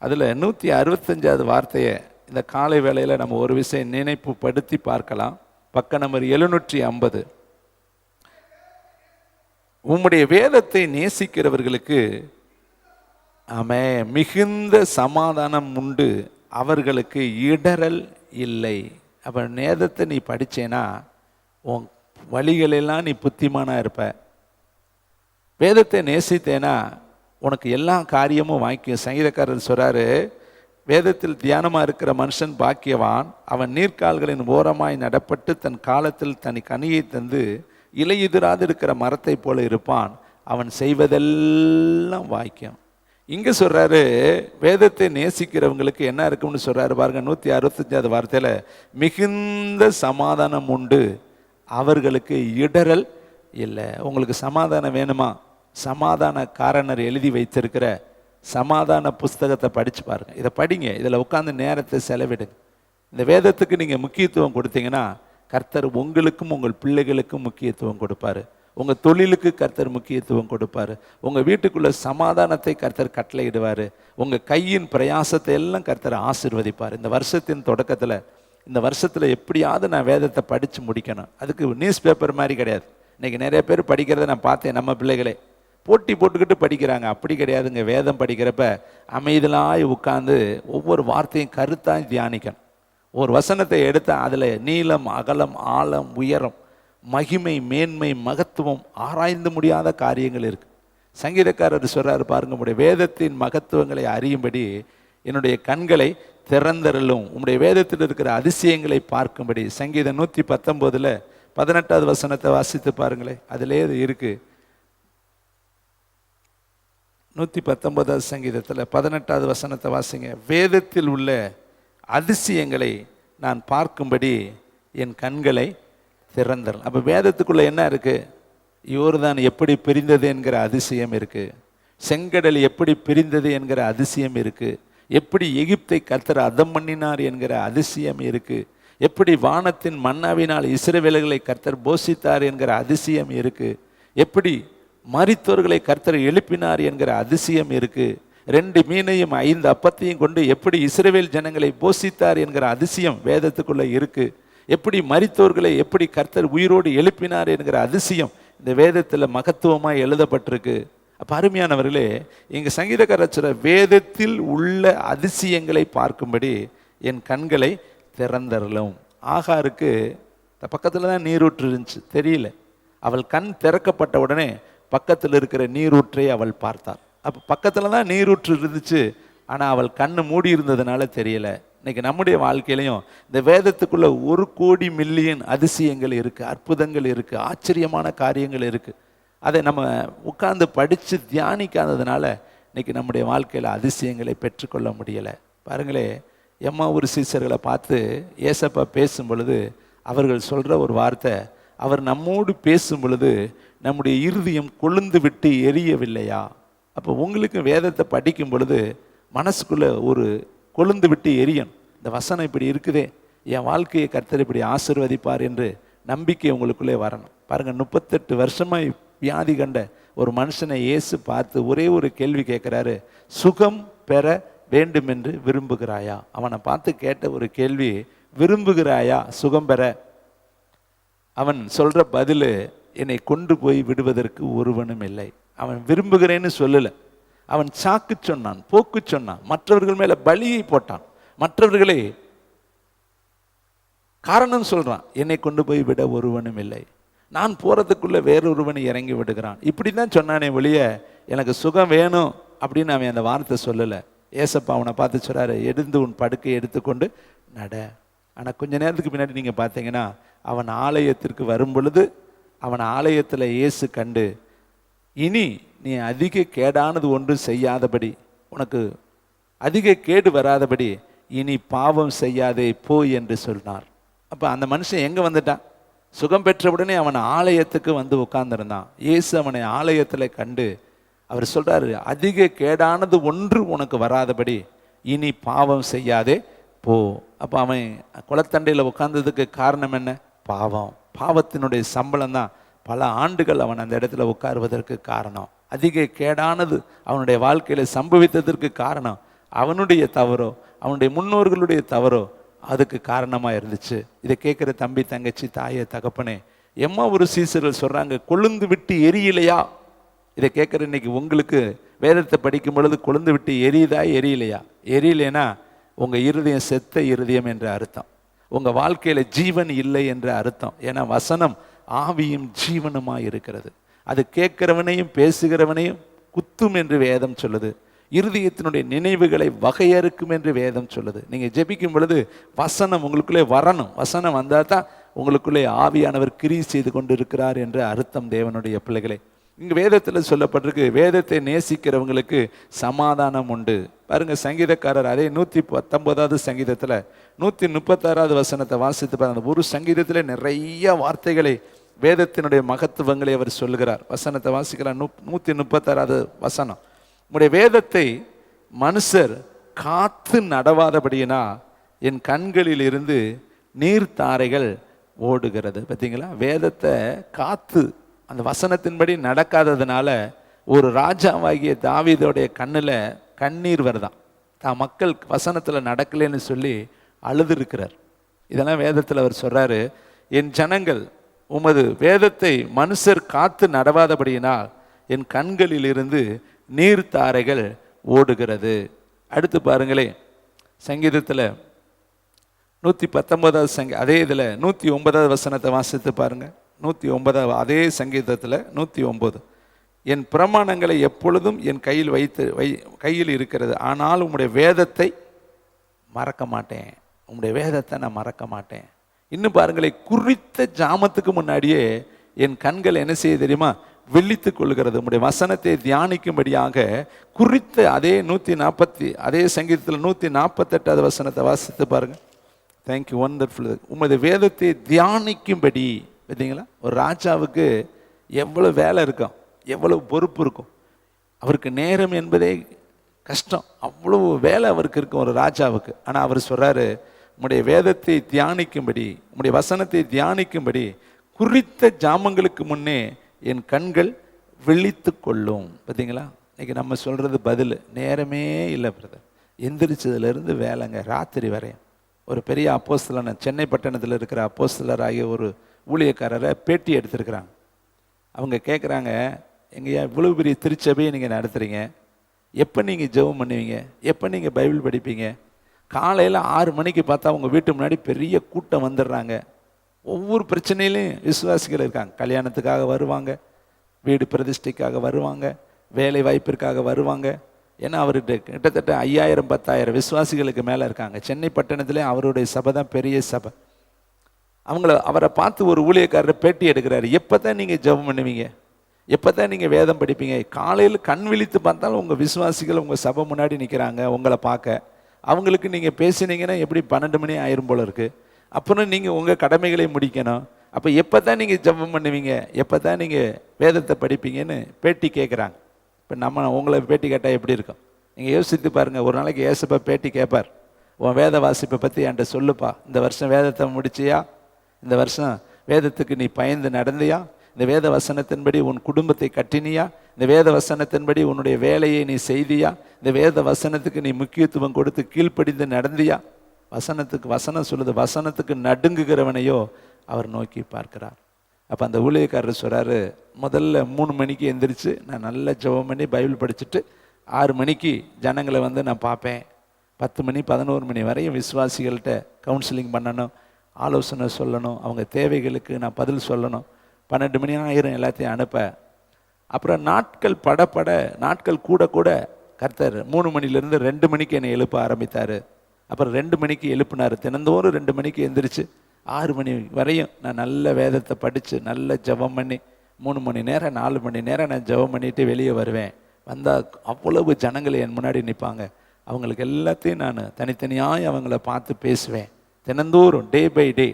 அதில் 165 வார்த்தையை இந்த காலை வேளையில் நம்ம ஒரு விஷயம் நினைப்பு படுத்தி பார்க்கலாம். பக்க நம்பர் 750. உம்முடைய வேதத்தை நேசிக்கிறவர்களுக்கு ஆமே மிகுந்த சமாதானம் உண்டு, அவர்களுக்கு இடரல் இல்லை. அப்போ வேதத்தை நீ படித்தேன்னா உன் வழிகளெல்லாம் நீ புத்திமானாக இருப்ப. வேதத்தை நேசித்தேனா உனக்கு எல்லா காரியமும் வாங்கிக்கும். சங்கீதக்காரர் சொல்கிறாரு, வேதத்தில் தியானமாக இருக்கிற மனுஷன் பாக்கியவான், அவன் நீர்க்கால்களின் ஓரமாய் நடப்பட்டு தன் காலத்தில் தன் கனியை தந்து இலையுதிராது இருக்கிற மரத்தை போல இருப்பான், அவன் செய்வதெல்லாம் வாக்கியம். இங்கே சொல்கிறாரு, வேதத்தை நேசிக்கிறவங்களுக்கு என்ன இருக்கும்னு சொல்கிறாரு பாருங்க. 165 வார்த்தையில் மிகுந்த சமாதானம் உண்டு, அவர்களுக்கு இடரல் இல்லை. உங்களுக்கு சமாதானம் வேணுமா? சமாதான காரணர் எழுதி வைத்திருக்கிற சமாதான புஸ்தகத்தை படித்து பாருங்கள். இதை படிங்க, இதில் உட்காந்து நேரத்தை செலவிடுங்க. இந்த வேதத்துக்கு நீங்கள் முக்கியத்துவம் கொடுத்தீங்கன்னா கர்த்தர் உங்களுக்கும் உங்கள் பிள்ளைகளுக்கும் முக்கியத்துவம் கொடுப்பார். உங்கள் தொழிலுக்கு கர்த்தர் முக்கியத்துவம் கொடுப்பார். உங்கள் வீட்டுக்குள்ள சமாதானத்தை கர்த்தர் கட்டளையிடுவார். உங்கள் கையின் பிரயாசத்தை எல்லாம் கர்த்தர் ஆசீர்வதிப்பார். இந்த வருஷத்தின் தொடக்கத்தில், இந்த வருஷத்தில் எப்படியாவது நான் வேதத்தை படித்து முடிக்கணும். அதுக்கு நியூஸ் பேப்பர் மாதிரி கிடையாது. இன்றைக்கி நிறைய பேர் படிக்கிறத நான் பார்த்தேன். நம்ம பிள்ளைகளே போட்டி போட்டுக்கிட்டு படிக்கிறாங்க. அப்படி கிடையாதுங்க. வேதம் படிக்கிறப்ப அமைதியாய் உட்கார்ந்து ஒவ்வொரு வார்த்தையும் கருத்தாக தியானிக்கணும். ஒரு வசனத்தை எடுத்தால் அதில் நீளம், அகலம், ஆழம், உயரம், மகிமை, மேன்மை, மகத்துவம், ஆராய்ந்து முடியாத காரியங்கள் இருக்கு. சங்கீதக்காரர் சொல்றாரு பாருங்க, உங்களுடைய வேதத்தின் மகத்துவங்களை அறியும்படி என்னுடைய கண்களை திறந்தருளும், உங்களுடைய வேதத்தில் இருக்கிற அதிசயங்களை பார்க்கும்படி. சங்கீதம் 119 18வது வசனத்தை வாசித்து பாருங்களேன். அதிலே இருக்கு. 119வது சங்கீதத்தில் 18வது வசனத்தை வாசிங்க. வேதத்தில் உள்ள அதிசயங்களை நான் பார்க்கும்படி என் கண்களை திறந்தல். அப்போ வேதத்துக்குள்ள என்ன இருக்கு? யோர்தான் எப்படி பிரிந்தது என்கிற அதிசயம் இருக்கு. செங்கடல் எப்படி பிரிந்தது என்கிற அதிசயம் இருக்கு. எப்படி எகிப்தை கர்த்தர் அதம் பண்ணினார் என்கிற அதிசயம் இருக்கு. எப்படி வானத்தின் மன்னாவினால் இஸ்ரவேலர்களை கர்த்தர் போஷித்தார் என்கிற அதிசயம் இருக்கு. எப்படி மரித்தோர்களை கர்த்தர் எழுப்பினார் என்கிற அதிசயம் இருக்கு. 2 மீனையும் 5 அப்பத்தையும் கொண்டு எப்படி இஸ்ரவேல் ஜனங்களை போஷித்தார் என்கிற அதிசயம் வேதத்துக்குள்ள இருக்கு. எப்படி மரித்தோர்களை எப்படி கர்த்தர் உயிரோடு எழுப்பினார் என்கிற அதிசயம் இந்த வேதத்தில் மகத்துவமாக எழுதப்பட்டிருக்கு. அப்போ அருமையானவர்களே, இங்கே சங்கீதக்காரர் வேதத்தில் உள்ள அதிசயங்களை பார்க்கும்படி என் கண்களை திறந்தரலும். ஆகாருக்கு பக்கத்தில் தான் நீரூற்று இருந்துச்சு, தெரியல. அவள் கண் திறக்கப்பட்ட உடனே பக்கத்தில் இருக்கிற நீரூற்றை அவள் பார்த்தாள். அப்போ பக்கத்தில் தான் நீரூற்று இருந்துச்சு, ஆனால் அவள் கண்ணு மூடி இருந்ததுனால தெரியல. இன்னைக்கு நம்முடைய வாழ்க்கையிலையும் இந்த வேதத்துக்குள்ள 1 கோடி மில்லியன் அதிசயங்கள் இருக்குது, அற்புதங்கள் இருக்குது, ஆச்சரியமான காரியங்கள் இருக்குது. அதை நம்ம உட்கார்ந்து படித்து தியானிக்காததுனால இன்னைக்கு நம்முடைய வாழ்க்கையில் அதிசயங்களை பெற்றுக்கொள்ள முடியலை. பாருங்களே, எம்மாவூர் சீசர்களை பார்த்து ஏசப்பா பேசும் பொழுது அவர்கள் சொல்கிற ஒரு வார்த்தை, அவர் நம்மோடு பேசும் பொழுது நம்முடைய இருதயம் கொழுந்து விட்டு எரியவில்லையா? அப்போ உங்களுக்கு வேதத்தை படிக்கும் பொழுது மனசுக்குள்ளே ஒரு கொழுந்து விட்டு எரியணும். இந்த வசனம் இப்படி இருக்குதே, என் வாழ்க்கையை கர்த்தர் இப்படி ஆசீர்வதிப்பார் என்று நம்பிக்கை உங்களுக்குள்ளே வரணும். பாருங்கள், 38 வருஷமாக வியாதி கண்ட ஒரு மனுஷனை இயேசு பார்த்து ஒரே ஒரு கேள்வி கேட்குறாரு, சுகம் பெற வேண்டும் என்று விரும்புகிறாயா? அவனை பார்த்து கேட்ட ஒரு கேள்வி, விரும்புகிறாயா சுகம் பெற? அவன் சொல்கிற பதில், என்னை கொண்டு போய் விடுவதற்கு ஒருவனும் இல்லை. அவன் விரும்புகிறேன்னு சொல்லலை, அவன் சாக்கு சொன்னான், போக்கு சொன்னான், மற்றவர்கள் மேலே பலியை போட்டான், மற்றவர்களை காரணம் சொல்கிறான். என்னை கொண்டு போய் விட ஒருவனும் இல்லை, நான் போகிறதுக்குள்ளே வேறொருவனை இறங்கி விடுகிறான். இப்படி தான் சொன்னானே வெளிய எனக்கு சுகம் வேணும் அப்படின்னு அவன் அந்த வார்த்தை சொல்லலை. ஏசப்பா அவனை பார்த்து சொல்கிறாரு, எடுந்து உன் படுக்கையை எடுத்துக்கொண்டு நட. ஆனால் கொஞ்ச நேரத்துக்கு பின்னாடி நீங்கள் பார்த்தீங்கன்னா அவன் ஆலயத்திற்கு வரும் பொழுது அவன் ஆலயத்தில் இயேசு கண்டு, இனி நீ அதிக கேடானது ஒன்று செய்யாதபடி, உனக்கு அதிக கேடு வராதபடி இனி பாவம் செய்யாதே போ என்று சொன்னார். அப்போ அந்த மனுஷன் எங்கே வந்துட்டான்? சுகம் பெற்றவுடனே அவன் ஆலயத்துக்கு வந்து உட்கார்ந்துருந்தான். இயேசு அவனை ஆலயத்தில் கண்டு அவர் சொல்கிறாரு, அதிக கேடானது ஒன்று உனக்கு வராதபடி இனி பாவம் செய்யாதே போ. அப்போ அவன் குளத்தண்டையில் உட்கார்ந்ததுக்கு காரணம் என்ன? பாவம். பாவத்தினுடைய சம்பளம் தான் பல ஆண்டுகள் அவன் அந்த இடத்துல உட்காருவதற்கு காரணம். அதிக கேடானது அவனுடைய வாழ்க்கையில் சம்பவித்ததற்கு காரணம் அவனுடைய தவறோ அவனுடைய முன்னோர்களுடைய தவறோ அதுக்கு காரணமாக இருந்துச்சு. இதை கேட்குற தம்பி, தங்கச்சி, தாயை, தகப்பனே, எம்மா ஒரு சீசர்கள் சொல்கிறாங்க, கொழுந்து விட்டு எரியலையா? இதை கேட்குற இன்னைக்கு உங்களுக்கு வேதத்தை படிக்கும் பொழுது கொழுந்து விட்டு எரியுதா எரியலையா? எரியலைன்னா உங்கள் இருதயம் செத்த இருதயம் என்ற அர்த்தம், உங்கள் வாழ்க்கையில் ஜீவன் இல்லை என்ற அர்த்தம். ஏன்னா வசனம் ஆவியும் ஜீவனுமாய் இருக்கிறது. அது கேட்கிறவனையும் பேசுகிறவனையும் குத்தும் என்று வேதம் சொல்லுது. இருதயத்தினுடைய நினைவுகளை வகையறுக்கும் என்று வேதம் சொல்லுது. நீங்கள் ஜெபிக்கும் பொழுது வசனம் உங்களுக்குள்ளே வரணும். வசனம் வந்தால் தான் உங்களுக்குள்ளே ஆவியானவர் கிரியை செய்து கொண்டு இருக்கிறார் என்று அர்த்தம். தேவனுடைய பிள்ளைகளே, இங்கே வேதத்தில் சொல்லப்பட்டிருக்கு, வேதத்தை நேசிக்கிறவங்களுக்கு சமாதானம் உண்டு. பாருங்க, சங்கீதக்காரர் அதே 119வது சங்கீதத்தில் 136வது வசனத்தை வாசித்து பாருங்க. ஒரு சங்கீதத்தில் நிறைய வார்த்தைகளை, வேதத்தினுடைய மகத்துவங்களை அவர் சொல்லுகிறார். வசனத்தை வாசிக்கிறார். 136வது வசனம், உம்முடைய வேதத்தை மனுஷர் காத்து நடவாதபடியினா என் கண்களில் இருந்து நீர்த்தாரைகள் ஓடுகிறது. பார்த்தீங்களா, வேதத்தை காத்து அந்த வசனத்தின்படி நடக்காததுனால ஒரு ராஜாவாகிய தாவீதோடைய கண்ணில் கண்ணீர் வருதான். தான் மக்கள் வசனத்தில் நடக்கலைன்னு சொல்லி அழுது இருக்கிறார். இதெல்லாம் வேதத்தில் அவர் சொல்றாரு, என் ஜனங்கள் உமது வேதத்தை மனுஷர் காத்து நடவாதபடியினால் என் கண்களில் இருந்து நீர்த்தாரைகள் ஓடுகிறது. அடுத்து பாருங்களே, சங்கீதத்தில் 119 அதே இதில் 109 வசனத்தை வாசித்து பாருங்க. 109 அதே சங்கீதத்தில் 109, என் பிரமாணங்களை எப்பொழுதும் என் கையில் இருக்கிறது, ஆனால் உம்முடைய வேதத்தை மறக்க மாட்டேன். உம்முடைய வேதத்தை நான் மறக்க மாட்டேன். இன்னும் பாருங்களேன், குறித்த ஜாமத்துக்கு முன்னாடியே என் கண்கள் என்ன செய்ய தெரியுமா, விழித்து கொள்கிறது. உம்முடைய வசனத்தை தியானிக்கும்படியாக குறித்த அதே 140 அதே சங்கீதத்தில் 148 வசனத்தை வாசித்து பாருங்க. Thank you, wonderful. உமது வேதத்தை தியானிக்கும்படி. பார்த்தீங்களா, ஒரு ராஜாவுக்கு எவ்வளவு வேலை இருக்கும், எவ்வளவு பொறுப்பு இருக்கும். அவருக்கு நேரம் என்பதே கஷ்டம், அவ்வளவு வேலை அவருக்கு இருக்கும் ஒரு ராஜாவுக்கு. ஆனால் அவர் சொல்றாரு, உம்முடைய வேதத்தை தியானிக்கும்படி, உம்முடைய வசனத்தை தியானிக்கும்படி குறித்த ஜாமங்களுக்கு முன்னே என் கண்கள் விழித்து கொள்ளும். பார்த்தீங்களா, இன்னைக்கு நம்ம சொல்றது பதில், நேரமே இல்லை பிரதர். எந்திரிச்சதுலேருந்து வேலைங்க, ராத்திரி வரையும். ஒரு பெரிய அப்போஸ்தலன், சென்னை பட்டணத்தில் இருக்கிற அப்போஸ்தலர் ஆகிய ஒரு ஊழியக்காரரை பேட்டி எடுத்திருக்கிறாங்க. அவங்க கேட்குறாங்க, எங்கேயா இவ்வளோ பெரிய திருச்சபையை நீங்கள் நடத்துகிறீங்க, எப்போ நீங்கள் ஜெபம் பண்ணுவீங்க, எப்போ நீங்கள் பைபிள் படிப்பீங்க? காலையில் 6 மணிக்கு பார்த்தா உங்கள் வீட்டு முன்னாடி பெரிய கூட்டம் வந்துடுறாங்க. ஒவ்வொரு பிரச்சனையிலையும் விசுவாசிகள் இருக்காங்க. கல்யாணத்துக்காக வருவாங்க, வீடு பிரதிஷ்டைக்காக வருவாங்க, வேலை வாய்ப்பிற்காக வருவாங்க. ஏன்னா அவர்கிட்ட கிட்டத்தட்ட 5000-10,000 விசுவாசிகளுக்கு மேலே இருக்காங்க. சென்னை பட்டணத்திலே அவருடைய சபை தான் பெரிய சபை. அவரை பார்த்து ஒரு ஊழியக்காரர் பேட்டி எடுக்கிறாரு, எப்போ தான் நீங்கள் ஜெபம் பண்ணுவீங்க, எப்போ தான் நீங்கள் வேதம் படிப்பீங்க? காலையில் கண் விழித்து பார்த்தாலும் உங்கள் விசுவாசிகள் உங்கள் சபை முன்னாடி நிற்கிறாங்க உங்களை பார்க்க. அவங்களுக்கு நீங்கள் பேசினீங்கன்னா எப்படி 12 மணி ஆயிரும் போல இருக்குது. அப்புறம் நீங்கள் உங்கள் கடமைகளை முடிக்கணும். அப்போ எப்போ தான் நீங்கள் ஜெபம் பண்ணுவீங்க, எப்போ தான் நீங்கள் வேதத்தை படிப்பீங்கன்னு பேட்டி கேட்குறாங்க. இப்போ நம்ம உங்களை பேட்டி கேட்டால் எப்படி இருக்கும்? நீங்கள் யோசித்து பாருங்கள். ஒரு நாளைக்கு ஏசப்பா பேட்டி கேட்பார், உன் வேத வாசிப்பை பற்றி என்கிட்ட சொல்லுப்பா, இந்த வருஷம் வேதத்தை முடிச்சியா, இந்த வருஷம் வேதத்துக்கு நீ பயந்து நடந்தியா, இந்த வேத வசனத்தின்படி உன் குடும்பத்தை கட்டினியா, இந்த வேத வசனத்தின்படி உன்னுடைய வேலையை நீ செய்தியா, இந்த வேத வசனத்துக்கு நீ முக்கியத்துவம் கொடுத்து கீழ்ப்படிந்து நடந்தியா? வசனம் சொல்லுது, வசனத்துக்கு நடுங்குகிறவனையோ அவர் நோக்கி பார்க்கிறார். அப்போ அந்த ஊழியக்காரர் சொல்கிறாரு, முதல்ல 3 மணிக்கு எந்திரிச்சு நான் நல்லா ஜெபம் பண்ணி பைபிள் படிச்சுட்டு 6 மணிக்கு ஜனங்களை நான் பார்ப்பேன். 10 மணி 11 மணி வரையும் விசுவாசிகள்கிட்ட கவுன்சிலிங் பண்ணணும், ஆலோசனை சொல்லணும், அவங்க தேவைகளுக்கு நான் பதில் சொல்லணும். 12 மணி ஆயிரம் எல்லாத்தையும் அனுப்ப. அப்புறம் நாட்கள் கூட கூட கர்த்தர் 3 மணிலேருந்து 2 மணிக்கு என்னை எழுப்ப ஆரம்பித்தார். அப்புறம் 2 மணிக்கு எழுப்பினார். தினந்தோறும் 2 மணிக்கு எந்திரிச்சு 6 மணி வரையும் நான் நல்ல வேதத்தை படித்து நல்ல ஜெபம் பண்ணி 3 மணி நேரம் 4 மணி நேரம் நான் ஜெபம் பண்ணிட்டு வெளியே வருவேன். வந்தால் அவ்வளவு ஜனங்கள் என் முன்னாடி நிற்பாங்க. அவங்களுக்கு எல்லாத்தையும் நான் தனித்தனியாக அவங்கள பார்த்து பேசுவேன். தினந்தோறும் டே பை டே.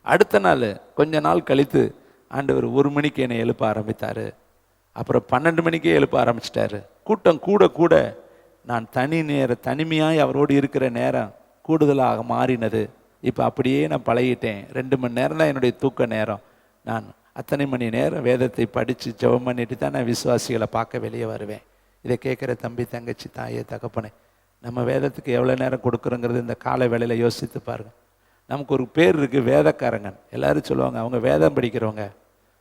அடுத்த நாள் கொஞ்ச நாள் கழித்து ஆண்டவர் 1 மணிக்கு என்னை எழுப்ப ஆரம்பித்தார். அப்புறம் 12 மணிக்கே எழுப்ப ஆரம்பிச்சிட்டாரு. கூட்டம் கூட கூட நான் தனிமையாய் அவரோடு இருக்கிற நேரம் கூடுதலாக மாறினது. இப்போ அப்படியே நான் பழகிட்டேன். 2 மணி நேரம் தான் என்னுடைய தூக்க நேரம். நான் அத்தனை மணி நேரம் வேதத்தை படித்து ஜெபம் பண்ணிட்டு தான் நான் விசுவாசிகளை பார்க்க வெளியே வருவேன். இதை கேட்குற தம்பி, தங்கச்சி, தாயே, தகப்பனே, நம்ம வேதத்துக்கு எவ்வளோ நேரம் கொடுக்குறோங்கிறது இந்த காலை வேளையில் யோசித்து பாருங்கள். நமக்கு ஒரு பேர் இருக்குது, வேதக்காரங்க. எல்லாரும் சொல்லுவாங்க அவங்க வேதம் படிக்கிறவங்க.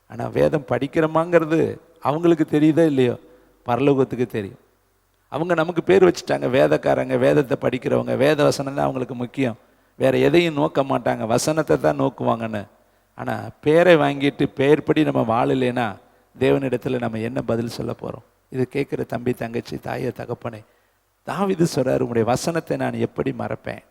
ஆனால் வேதம் படிக்கிறோமாங்கிறது அவங்களுக்கு தெரியுதோ இல்லையோ, பரலோகத்துக்கு தெரியும். அவங்க நமக்கு பேர் வச்சுட்டாங்க வேதக்காரங்க, வேதத்தை படிக்கிறவங்க. வேத வசனம் தான் அவங்களுக்கு முக்கியம், வேறு எதையும் நோக்க மாட்டாங்க, வசனத்தை தான் நோக்குவாங்கன்னு. ஆனால் பேரை வாங்கிட்டு பெயர்படி நம்ம வாழலைன்னா தேவனிடத்தில் நம்ம என்ன பதில் சொல்ல போகிறோம்? இது கேட்குற தம்பி, தங்கச்சி, தாயே, தகப்பனே, தாவீது சொல்றாரு, உம்முடைய வசனத்தை நான் எப்படி மறப்பேன்,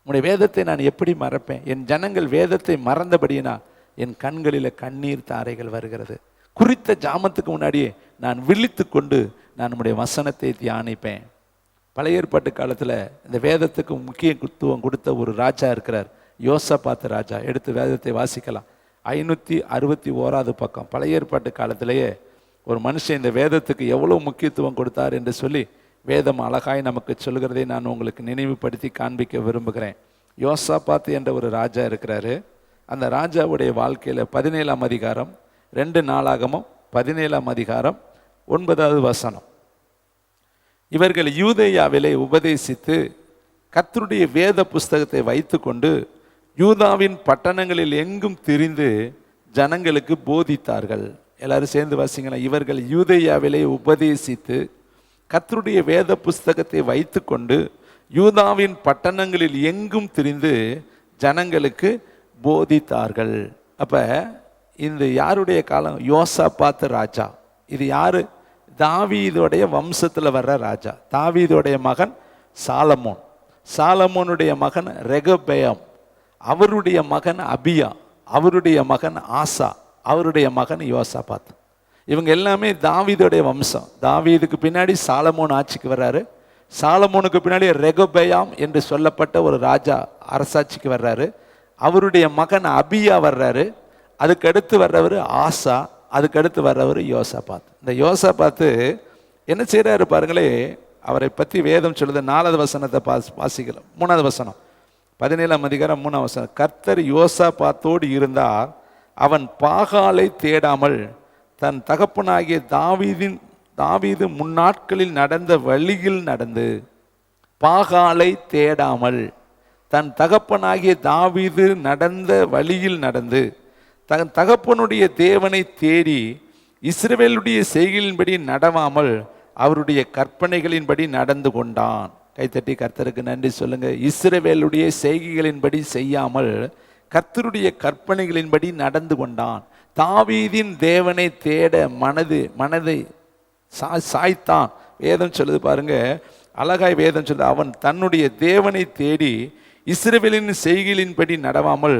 உம்முடைய வேதத்தை நான் எப்படி மறப்பேன்? என் ஜனங்கள் வேதத்தை மறந்தபடினா என் கண்களில் கண்ணீர் தாரைகள் வருகிறது. குறித்த ஜாமத்துக்கு முன்னாடியே நான் விழித்து கொண்டு நான் உம்முடைய வசனத்தை தியானிப்பேன். பழைய ஏற்பாட்டு காலத்தில் இந்த வேதத்துக்கு முக்கியத்துவம் கொடுத்த ஒரு ராஜா இருக்கிறார், யோசபாத் ராஜா. எடுத்து வேதத்தை வாசிக்கலாம். 561 பக்கம். பழைய ஏற்பாட்டு காலத்திலேயே ஒரு மனுஷன் இந்த வேதத்துக்கு எவ்வளோ முக்கியத்துவம் கொடுத்தார் என்று சொல்லி வேதம் அழகாய் நமக்கு சொல்கிறதை நான் உங்களுக்கு நினைவுபடுத்தி காண்பிக்க விரும்புகிறேன். யோசாபாத் என்ற ஒரு ராஜா இருக்கிறாரு. அந்த ராஜாவுடைய வாழ்க்கையில் 17ஆம் அதிகாரம் 2 நாளாகமும் 17ஆம் அதிகாரம் 9வது வசனம். இவர்கள் யூதேயாவிலே உபதேசித்து கர்த்தருடைய வேத புஸ்தகத்தை வைத்து கொண்டு யூதாவின் பட்டணங்களில் எங்கும் திரிந்து ஜனங்களுக்கு போதித்தார்கள். எல்லாரும் சேர்ந்து வாசிங்களா. இவர்கள் யூதேயாவிலே உபதேசித்து கர்த்தருடைய வேத புஸ்தகத்தை வைத்து கொண்டு யூதாவின் பட்டணங்களில் எங்கும் திரிந்து ஜனங்களுக்கு போதித்தார்கள். அப்ப இந்த யாருடைய காலம்? யோசாபாத் ராஜா. இது யாரு? தாவீதுடைய வம்சத்தில் வர்ற ராஜா. தாவீதுடைய மகன் சாலமோன், சாலமோனுடைய மகன் ரெகொபெயாம், அவருடைய மகன் அபியா, அவருடைய மகன் ஆசா, அவருடைய மகன் யோசாபாத். இவங்க எல்லாமே தாவீதுடைய வம்சம். தாவீதுக்கு பின்னாடி சாலமோன் ஆட்சிக்கு வர்றாரு. சாலமோனுக்கு பின்னாடி ரெகொபெயாம் என்று சொல்லப்பட்ட ஒரு ராஜா அரசாட்சிக்கு வர்றாரு. அவருடைய மகன் அபியா வர்றாரு. அதுக்கு அடுத்து வர்றவர் ஆசா, அதுக்கு அடுத்து வர்றவர் யோசாபாத். இந்த யோசாபாத்து என்ன செய்கிறாரு பாருங்களே. அவரை பற்றி வேதம் சொல்லுது. 4வது வசனத்தை வாசிக்கலாம். 3வது வசனம், 17ஆம் அதிகாரம் 3ஆம் வசனம். கர்த்தர் யோசாபாத்தோடு இருந்தார். அவன் பாகாலை தேடாமல் தன் தகப்பனாகிய தாவீது முன்னாட்களில் நடந்த வழியில் நடந்து, பாகாலை தேடாமல் தன் தகப்பனாகிய தாவீது நடந்த வழியில் நடந்து, தன் தகப்பனுடைய தேவனை தேடி இஸ்ரவேலுடைய செய்கைகளின்படி நடவாமல் அவருடைய கற்பனைகளின்படி நடந்து கொண்டான். கைத்தட்டி கர்த்தருக்கு நன்றி சொல்லுங்க. இஸ்ரவேலுடைய செய்கைகளின்படி செய்யாமல் கர்த்தருடைய கற்பனைகளின்படி நடந்து கொண்டான். தாவீதின் தேவனை தேட மனதை சாய்த்தான். வேதம் சொல்லுது பாருங்க, அழகாய் வேதம் சொல்லுது. அவன் தன்னுடைய தேவனை தேடி இஸ்ரவேலின் செய்கைகளின்படி நடவாமல்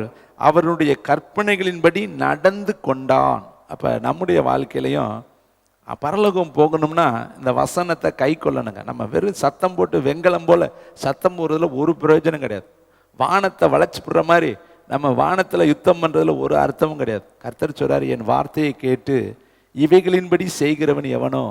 அவருடைய கற்பனைகளின்படி நடந்து கொண்டான். அப்ப நம்முடைய வாழ்க்கையிலையும் பரலோகம் போகணும்னா இந்த வசனத்தை கை கொள்ளணுங்க. நம்ம வெறும் சத்தம் போட்டு வெங்கலம் போல சத்தம் போடுறதுல ஒரு பிரயோஜனம் கிடையாது. வானத்தை வளைச்சு போடுற மாதிரி நம்ம வானத்தில் யுத்தம் பண்ணுறதுல ஒரு அர்த்தமும் கிடையாது. கர்த்தர் சொல்றாரு, என் வார்த்தையை கேட்டு இவைகளின்படி செய்கிறவன் எவனோ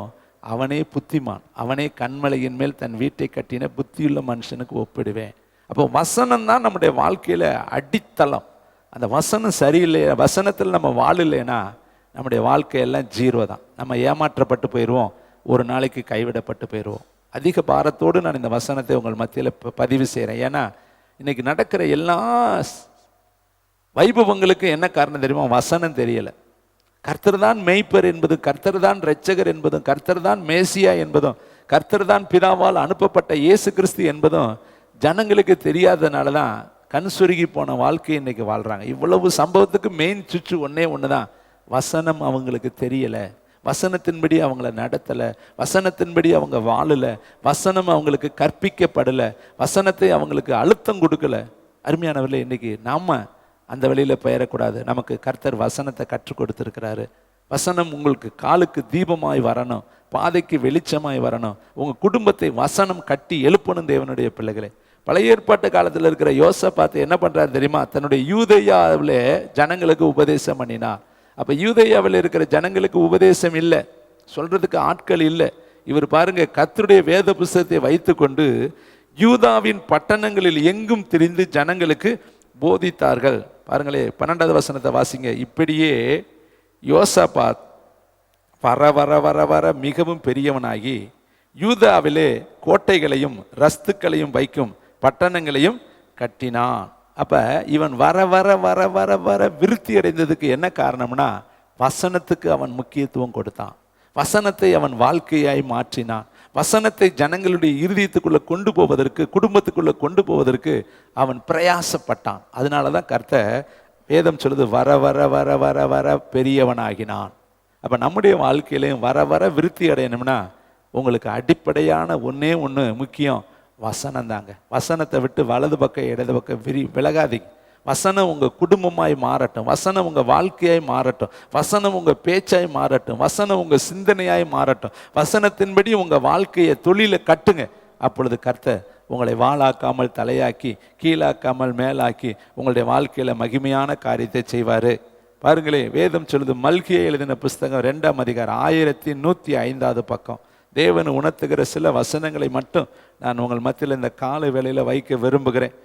அவனே புத்திமான், அவனே கண்மலையின் மேல் தன் வீட்டை கட்டின புத்தியுள்ள மனுஷனுக்கு ஒப்பிடுவேன். அப்போ வசனம் தான் நம்முடைய வாழ்க்கையில் அடித்தளம். அந்த வசனம் சரியில்லையா, வசனத்தில் நம்ம வாழலைன்னா நம்முடைய வாழ்க்கையெல்லாம் ஜீரோ தான். நம்ம ஏமாற்றப்பட்டு போயிடுவோம், ஒரு நாளைக்கு கைவிடப்பட்டு போயிடுவோம். அதிக பாரத்தோடு நான் இந்த வசனத்தை உங்கள் மத்தியில் பதிவு செய்கிறேன். ஏன்னா இன்னைக்கு நடக்கிற எல்லா வைபவங்களுக்கு என்ன காரணம் தெரியுமா? வசனம் தெரியலை. கர்த்தர் தான் மெய்ப்பர் என்பதும், கர்த்தர் தான் இரட்சகர் என்பதும், கர்த்தர் தான் மேசியா என்பதும், கர்த்தர் தான் பிதாவால் அனுப்பப்பட்ட இயேசு கிறிஸ்து என்பதும் ஜனங்களுக்கு தெரியாதனால தான் கண் சுருகி போன வாழ்க்கையை இன்னைக்கு வாழ்றாங்க. இவ்வளவு சம்பவத்துக்கு மெயின் சுற்று ஒன்னே ஒண்ணுதான், வசனம் அவங்களுக்கு தெரியலை, வசனத்தின்படி அவங்கள நடத்தலை, வசனத்தின்படி அவங்க வாழலை, வசனம் அவங்களுக்கு கற்பிக்கப்படலை, வசனத்தை அவங்களுக்கு அழுத்தம் கொடுக்கல. அருமையானவர்களே, இன்னைக்கு நாம அந்த வழியில் பெயரக்கூடாது. நமக்கு கர்த்தர் வசனத்தை கற்றுக் கொடுத்துருக்கிறாரு. வசனம் உங்களுக்கு காலுக்கு தீபமாய் வரணும், பாதைக்கு வெளிச்சமாய் வரணும். உங்கள் குடும்பத்தை வசனம் கட்டி எழுப்பணும். தேவனுடைய பிள்ளைகளே, பழைய ஏற்பாட்டு காலத்தில் இருக்கிற யோசாபாத் என்ன பண்ணுறாரு தெரியுமா? தன்னுடைய யூதேயாவில் ஜனங்களுக்கு உபதேசம் பண்ணினார். அப்போ யூதேயாவில் இருக்கிற ஜனங்களுக்கு உபதேசம் இல்லை, சொல்றதுக்கு ஆட்கள் இல்லை. இவர் பாருங்க, கர்த்தருடைய வேத புஸ்தகத்தை வைத்து கொண்டு யூதாவின் பட்டணங்களில் எங்கும் திரிந்து ஜனங்களுக்கு போதித்தார்கள். பாருங்களே, 12வது வசனத்தை வாசிங்க. இப்படியே யோசாபாத் வர வர வர வர மிகவும் பெரியவனாகி யூதாவிலே கோட்டைகளையும் ரஸ்துக்களையும் வைக்கும் பட்டணங்களையும் கட்டினான். அப்ப இவன் வர வர வர வர வர விருத்தி அடைந்ததுக்கு என்ன காரணம்னா, வசனத்துக்கு அவன் முக்கியத்துவம் கொடுத்தான். வசனத்தை அவன் வாழ்க்கையாய் மாற்றினான். வசனத்தை ஜனங்களுடைய இருதயத்துக்குள்ள கொண்டு போவதற்கு, குடும்பத்துக்குள்ள கொண்டு போவதற்கு அவன் பிரயாசப்பட்டான். அதனாலதான் கர்த்தர் வேதம் சொல்லுது, வர வர வர வர வர பெரியவனாகினான். அப்ப நம்முடைய வாழ்க்கையிலையும் வர வர விருத்தி அடையணும்னா உங்களுக்கு அடிப்படையான ஒன்னே ஒன்று முக்கியம், வசனம் தாங்க. வசனத்தை விட்டு வலது பக்கம் இடது பக்கம் விலகாதீங்க. வசனம் உங்கள் குடும்பமாய் மாறட்டும், வசனம் உங்கள் வாழ்க்கையாய் மாறட்டும், வசனம் உங்கள் பேச்சாய் மாறட்டும், வசனம் உங்கள் சிந்தனையாய் மாறட்டும். வசனத்தின்படி உங்கள் வாழ்க்கையை தொழிலை கட்டுங்க. அப்பொழுது கர்த்தர் உங்களை வாளாக்காமல் தலையாக்கி, கீழாக்காமல் மேலாக்கி உங்களுடைய வாழ்க்கையில் மகிமையான காரியத்தை செய்வார். பாருங்களேன், வேதம் சொல்லுது, மல்கியா எழுதின புஸ்தகம் 2ஆம் அதிகாரம் 1105 பக்கம். தேவன் உணர்த்துகிற சில வசனங்களை மட்டும் நான் உங்கள் மத்தியில் இந்த கால வேளையில் வைக்க விரும்புகிறேன்.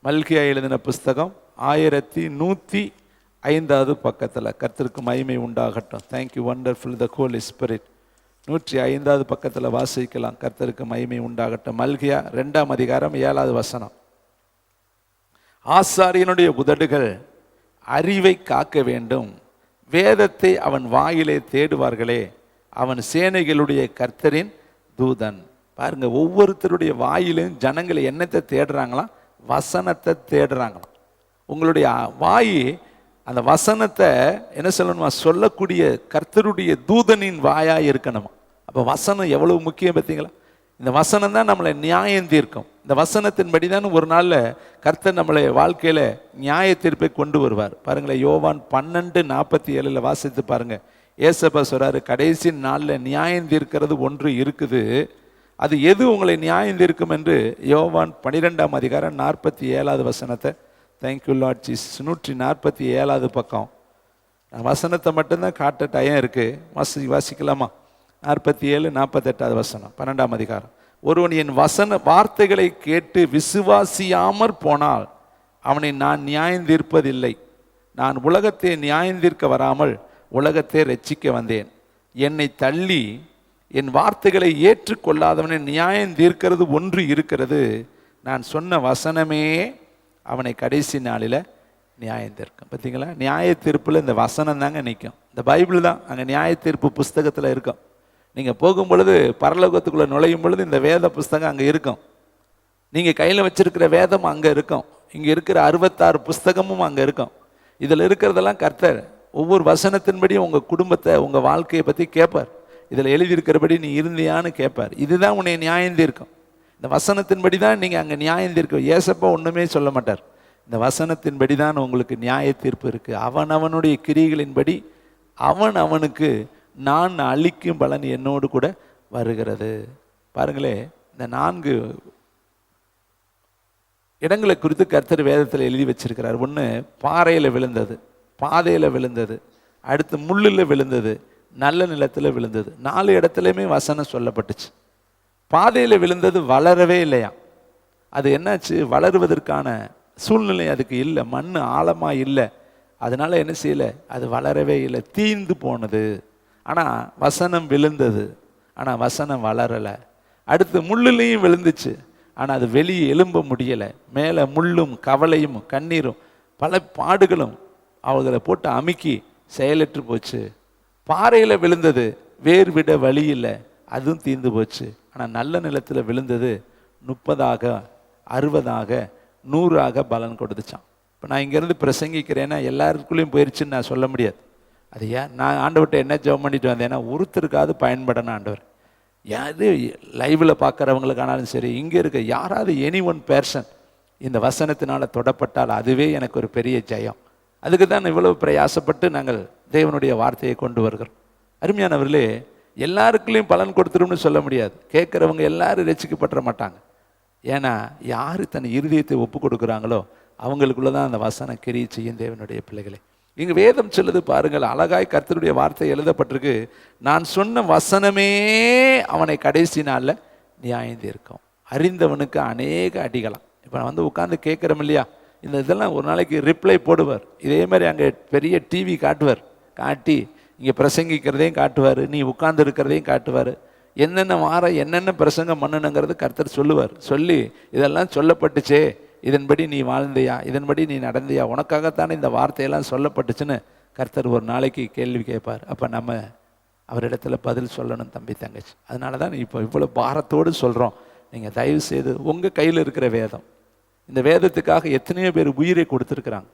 மல்கியா எழுதின புஸ்தகம் 1105 பக்கத்தில். கர்த்தருக்கு மகிமை உண்டாகட்டும். தேங்க்யூ வண்டர்ஃபுல் த ஹோலி ஸ்பிரிட். 105 பக்கத்தில் வாசிக்கலாம். கர்த்தருக்கு மகிமை உண்டாகட்டும். மல்கியா 2ஆம் அதிகாரம் 7வது வசனம். ஆசாரியனுடைய உதடுகள் அறிவை காக்க வேண்டும், வேதத்தை அவன் வாயிலே தேடுவார்களே, அவன் சேனைகளுடைய கர்த்தரின் தூதன். பாருங்க, ஒவ்வொருத்தருடைய வாயிலும் ஜனங்களை என்னத்தை தேடுறாங்களாம்? வசனத்தை தேடுறாங்களாம். உங்களுடைய வாய் அந்த வசனத்தை என்ன சொல்லணுமா? சொல்லக்கூடிய கர்த்தருடைய தூதனின் வாயா இருக்கணுமா? அப்போ வசனம் எவ்வளவு முக்கியம் பார்த்தீங்களா? இந்த வசனம் தான் நம்மளை நியாயம் தீர்க்கும். இந்த வசனத்தின்படி தான் ஒரு நாளில் கர்த்தர் நம்மளை வாழ்க்கையில் நியாய தீர்ப்பை கொண்டு வருவார். பாருங்களேன், யோவான் 12:47 வாசித்து பாருங்க. ஏசப்பா சொல்றாரு, கடைசி நாளில் நியாயம் தீர்க்கிறது ஒன்று இருக்குது. அது எது உங்களை நியாயம் தீர்க்கும் என்று யோவான் 12ஆம் அதிகாரம் 47வது வசனத்தை, தேங்க்யூ லார்ட் ஜீசஸ், 147வது பக்கம். வசனத்தை மட்டும்தான் காட்ட டயம் இருக்கு, வாசிக்கலாமா? 47, 48வது வசனம், 12ஆம் அதிகாரம். ஒருவன் என் வார்த்தைகளை கேட்டு விசுவாசியாமற் போனால் அவனை நான் நியாயம் தீர்ப்பதில்லை. நான் உலகத்தை நியாயம் தீர்க்க வராமல் உலகத்தை ரட்சிக்க வந்தேன். என்னை தள்ளி என் வார்த்தைகளை ஏற்றுக்கொள்ளாதவனை நியாயம் தீர்க்கிறது ஒன்று இருக்கிறது. நான் சொன்ன வசனமே அவனை கடைசி நாளில் நியாயம் தீர்க்கும். பார்த்தீங்களா? நியாய தீர்ப்பில் இந்த வசனம் தாங்க நிற்கும். இந்த பைபிள் தான் அங்கே நியாய தீர்ப்பு புஸ்தகத்தில் இருக்கும். நீங்கள் போகும் பொழுது, பரலோகத்துக்குள்ளே நுழையும் பொழுது இந்த வேத புஸ்தகம் அங்கே இருக்கும். நீங்கள் கையில் வச்சிருக்கிற வேதம் அங்கே இருக்கும். இங்கே இருக்கிற 66 புஸ்தகமும் அங்கே இருக்கும். இதில் இருக்கிறதெல்லாம் கர்த்தர் ஒவ்வொரு வசனத்தின்படி உங்கள் குடும்பத்தை, உங்கள் வாழ்க்கையை பற்றி கேட்பார். இதில் எழுதியிருக்கிறபடி நீ இருந்தியான்னு கேட்பார். இதுதான் உன்னை நியாயம் தீர்க்கும். இந்த வசனத்தின்படி தான் நீங்கள் அங்கே நியாயம் தீர்க்கும். ஏசப்பா ஒன்றுமே சொல்ல மாட்டார். இந்த வசனத்தின்படி தான் உங்களுக்கு நியாய தீர்ப்பு இருக்குது. அவனுடைய கிரியைகளின்படி அவனுக்கு நான் அளிக்கும் பலன் என்னோடு கூட வருகிறது. பாருங்களே, இந்த 4 இடங்களை குறித்து கர்த்தர் வேதத்தில் எழுதி வச்சிருக்கிறார். ஒன்று பாறையில் விழுந்தது, பாதையில் விழுந்தது, அடுத்து முள்ளில் விழுந்தது, நல்ல நிலத்தில் விழுந்தது. 4 இடத்துலையுமே வசனம் சொல்லப்பட்டுச்சு. பாதையில் விழுந்தது வளரவே இல்லையா. அது என்னாச்சு? வளருவதற்கான சூழ்நிலை அதுக்கு இல்லை, மண் ஆழமாக இல்லை. அதனால என்ன செய்யலை? அது வளரவே இல்லை, தீந்து போனது. ஆனால் வசனம் விழுந்தது, ஆனால் வசனம் வளரலை. அடுத்து முள்ளுலையும் விழுந்துச்சு, ஆனால் அது வெளியே எழும்ப முடியலை. மேலே முள்ளும் கவலையும் கண்ணீரும் பல பாடுகளும் அவர்களை போட்டு அமுக்கி செயலற்று போச்சு. பாறையில் விழுந்தது, வேர் விட வழி இல்லை, அதுவும் தீர்ந்து போச்சு. ஆனால் நல்ல நிலத்தில் விழுந்தது 30ஆக 60ஆக 100ஆக பலன் கொடுத்துச்சான். இப்போ நான் இங்கேருந்து பிரசங்கிக்கிறேன்னா எல்லாருக்குள்ளேயும் போயிடுச்சுன்னு நான் சொல்ல முடியாது. அது ஏன் நான் ஆண்டவர்கிட்ட என்ன ஜெபம் பண்ணிட்டு வந்தேன்னா, ஒருத்தருக்காவது பயன்படணும் ஆண்டவர். யாரு லைவில் பார்க்குறவங்களுக்கானாலும் சரி, இங்கே இருக்க யாராவது எனி ஒன் பேர்சன் இந்த வசனத்தினால் தொடப்பட்டால் அதுவே எனக்கு ஒரு பெரிய ஜெயம். அதுக்கு தான் இவ்வளவு பிரயாசப்பட்டு நாங்கள் தேவனுடைய வார்த்தையை கொண்டு வருகிறோம். அருமையானவர்களே, எல்லாருக்குள்ளேயும் பலன் கொடுத்துரும்னு சொல்ல முடியாது. கேட்குறவங்க எல்லாரும் ரட்சிக்கப்பட மாட்டாங்க. ஏன்னா யார் தன் இருதயத்தை ஒப்பு கொடுக்குறாங்களோ அவங்களுக்குள்ள தான் அந்த வசனம் கிரியை செய்யும். தேவனுடைய பிள்ளைகளை, இங்கே வேதம் சொல்லுது பாருங்கள், அழகாய் கர்த்தருடைய வார்த்தை எழுதப்பட்டிருக்கு. நான் சொன்ன வசனமே அவனை கடைசி நாளில் நியாயம் தீர்க்கும். அறிந்தவனுக்கு அநேக அடிகளாம். இப்போ நான் வந்து உட்காந்து கேட்குறோம் இல்லையா, இந்த இதெல்லாம் ஒரு நாளைக்கு ரிப்ளை போடுவார். இதே மாதிரி அங்கே பெரிய டிவி காட்டுவார், காட்டி இங்கே பிரசங்கிக்கிறதையும் காட்டுவார், நீ உட்கார்ந்து இருக்கிறதையும் காட்டுவார். என்னென்ன என்னென்ன பிரசங்கம் பண்ணணுங்கிறது கர்த்தர் சொல்லுவார். சொல்லி இதெல்லாம் சொல்லப்பட்டுச்சே, இதன்படி நீ வாழ்ந்தையா, இதன்படி நீ நடந்தையா, உனக்காகத்தானே இந்த வார்த்தையெல்லாம் சொல்லப்பட்டுச்சுன்னு கர்த்தர் ஒரு நாளைக்கு கேள்வி கேட்பார். அப்போ நம்ம அவரிடத்துல பதில் சொல்லணும், தம்பி தங்கச்சி. அதனால தான் இப்போ இவ்வளோ பாரத்தோடு சொல்கிறோம். நீங்கள் தயவு செய்து உங்கள் கையில் இருக்கிற வேதம், இந்த வேதத்துக்காக எத்தனையோ பேர் உயிரை கொடுத்துருக்குறாங்க.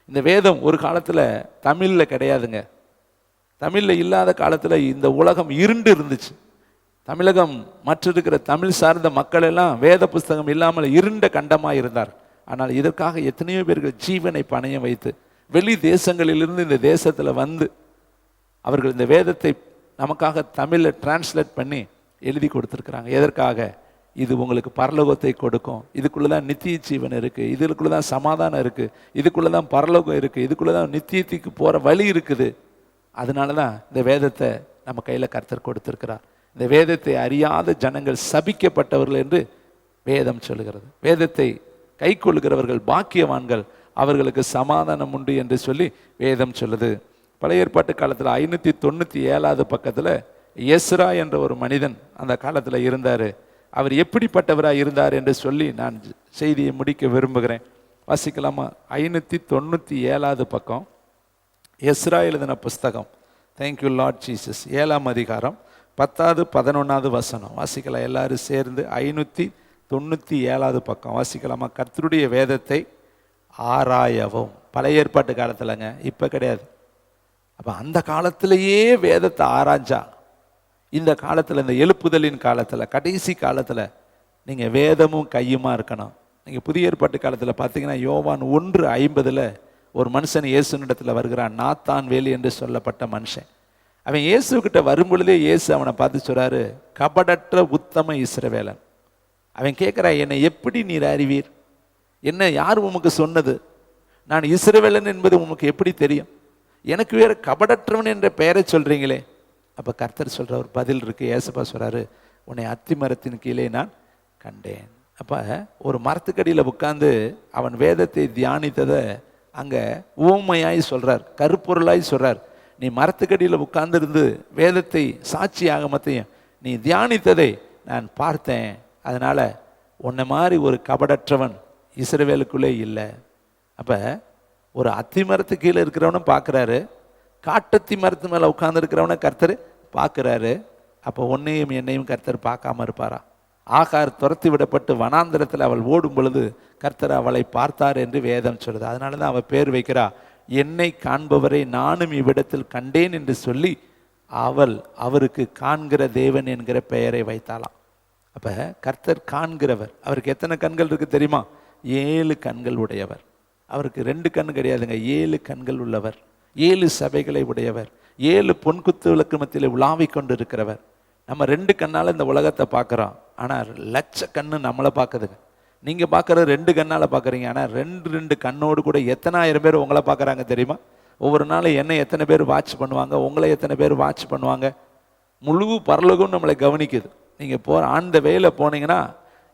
இந்த வேதம் ஒரு காலத்தில் தமிழில் கிடையாதுங்க. தமிழில் இல்லாத காலத்தில் இந்த உலகம் இருண்டு இருந்துச்சு. தமிழகம் மற்ற இருக்கிற தமிழ் சார்ந்த மக்கள் எல்லாம் வேத புஸ்தகம் இல்லாமல் இருண்ட கண்டமாக இருந்தார். ஆனால் இதற்காக எத்தனையோ பேர்கள் ஜீவனை பணயம் வைத்து வெளி தேசங்களிலிருந்து இந்த தேசத்தில் வந்து அவர்கள் இந்த வேதத்தை நமக்காக தமிழில் டிரான்ஸ்லேட் பண்ணி எழுதி கொடுத்துருக்குறாங்க. எதற்காக? இது உங்களுக்கு பரலோகத்தை கொடுக்கும், இதுக்குள்ளே தான் நித்திய ஜீவன் இருக்குது, இதுக்குள்ளே தான் சமாதானம் இருக்குது, இதுக்குள்ளே தான் பரலோகம் இருக்குது, இதுக்குள்ளே தான் நித்தியத்துக்கு போகிற வழி இருக்குது. அதனால தான் இந்த வேதத்தை நம்ம கையில் கர்த்தர் கொடுத்துருக்கிறார். இந்த வேதத்தை அறியாத ஜனங்கள் சபிக்கப்பட்டவர்கள் என்று வேதம் சொல்லுகிறது. வேதத்தை கை கொள்கிறவர்கள் பாக்கியவான்கள், அவர்களுக்கு சமாதானம் உண்டு என்று சொல்லி வேதம் சொல்லுது. பழைய ஏற்பாட்டு காலத்தில் 597வது பக்கத்தில் எஸ்ரா என்ற ஒரு மனிதன் அந்த காலத்தில் இருந்தார். அவர் எப்படிப்பட்டவராக இருந்தார் என்று சொல்லி நான் செய்தியை முடிக்க விரும்புகிறேன். வாசிக்கலாமா? 597வது பக்கம், எஸ்ரா எழுதின புஸ்தகம். Thank you Lord Jesus. 7ஆம் அதிகாரம் 10வது 11வது வசனம் வாசிக்கலாம் எல்லாரும் சேர்ந்து. 597வது பக்கம் வாசிக்கலாமா? கர்த்தருடைய வேதத்தை ஆராயவும். பழைய ஏற்பாட்டு காலத்தில்ங்க, இப்போ கிடையாது. அப்போ அந்த காலத்திலேயே வேதத்தை ஆராய்ஞ்சா, இந்த காலத்தில், இந்த எழுப்புதலின் காலத்தில், கடைசி காலத்தில் நீங்கள் வேதமும் கையுமா இருக்கணும். நீங்கள் புதிய ஏற்பாட்டு காலத்தில் பார்த்தீங்கன்னா யோவான் 1:50 ஒரு மனுஷன் இயேசுனிடத்தில் வருகிறான், நாத்தான் வேலி என்று சொல்லப்பட்ட மனுஷன். அவன் இயேசுக்கிட்ட வரும்பொழுதே இயேசு அவனை பார்த்து சொல்கிறாரு, கபடற்ற உத்தம இஸ்ரவேலன். அவன் கேட்குறான், என்னை எப்படி நீர் அறிவீர்? என்ன யார் உமக்கு சொன்னது? நான் இஸ்ரவேலன் என்பது உமக்கு எப்படி தெரியும்? எனக்கு வேற கபடற்றவன் என்ற பெயரை சொல்கிறீங்களே. அப்போ கர்த்தர் சொல்கிற ஒரு பதில் இருக்குது. ஏசப்பா சொல்கிறாரு, உன்னை அத்தி மரத்தின் கீழே நான் கண்டேன். அப்போ ஒரு மரத்துக்கடியில் உட்கார்ந்து அவன் வேதத்தை தியானித்ததை அங்கே ஊமையாய் சொல்கிறார், கருப்பொருளாய் சொல்கிறார். நீ மரத்துக்கடியில் உட்கார்ந்துருந்து வேதத்தை சாட்சி ஆகமத்தையும் நீ தியானித்ததை நான் பார்த்தேன். அதனால் உன்னை மாதிரி ஒரு கபடற்றவன் இஸ்ரவேலுக்குள்ளே இல்லை. அப்போ ஒரு அத்தி மரத்து கீழே இருக்கிறவனும் பார்க்குறாரு, காட்டத்தி மரத்து மேலே உட்கார்ந்து இருக்கிறவனை கர்த்தர் பார்க்குறாரு. அப்போ உன்னையும் என்னையும் கர்த்தர் பார்க்காம இருப்பாரா? ஆகார் துரத்தி விடப்பட்டு வனாந்திரத்தில் அவள் ஓடும் பொழுது கர்த்தர் அவளை பார்த்தார் என்று வேதம் சொல்லுது. அதனால தான் அவள் பேர் வைக்கிறா, என்னை காண்பவரை நானும் இவ்விடத்தில் கண்டேன் என்று சொல்லி அவள் அவருக்கு காண்கிற தேவன் என்கிற பெயரை வைத்தாளாம். அப்போ கர்த்தர் காண்கிறவர். அவருக்கு எத்தனை கண்கள் இருக்குது தெரியுமா? 7 கண்கள் உடையவர். அவருக்கு 2 கண் கிடையாதுங்க, 7 கண்கள் உள்ளவர், 7 சபைகளை உடையவர், 7 பொன்குத்து விளக்கு மத்தியில் உலாவிக் கொண்டு இருக்கிறவர். நம்ம 2 கண்ணால் இந்த உலகத்தை பார்க்குறோம், ஆனால் லட்ச கண்ணு நம்மளை பார்க்குதுங்க. நீங்கள் பார்க்குறது 2 கண்ணால் பார்க்குறீங்க, ஆனால் 2 கண்ணோடு கூட எத்தனாயிரம் பேர் உங்களை பார்க்குறாங்க தெரியுமா? ஒவ்வொரு நாளும் என்னை எத்தனை பேர் வாட்ச் பண்ணுவாங்க, உங்களை எத்தனை பேர் வாட்ச் பண்ணுவாங்க. முழு பரலோகம் நம்மளை கவனிக்குது. நீங்கள் அந்த வேலை போனீங்கன்னா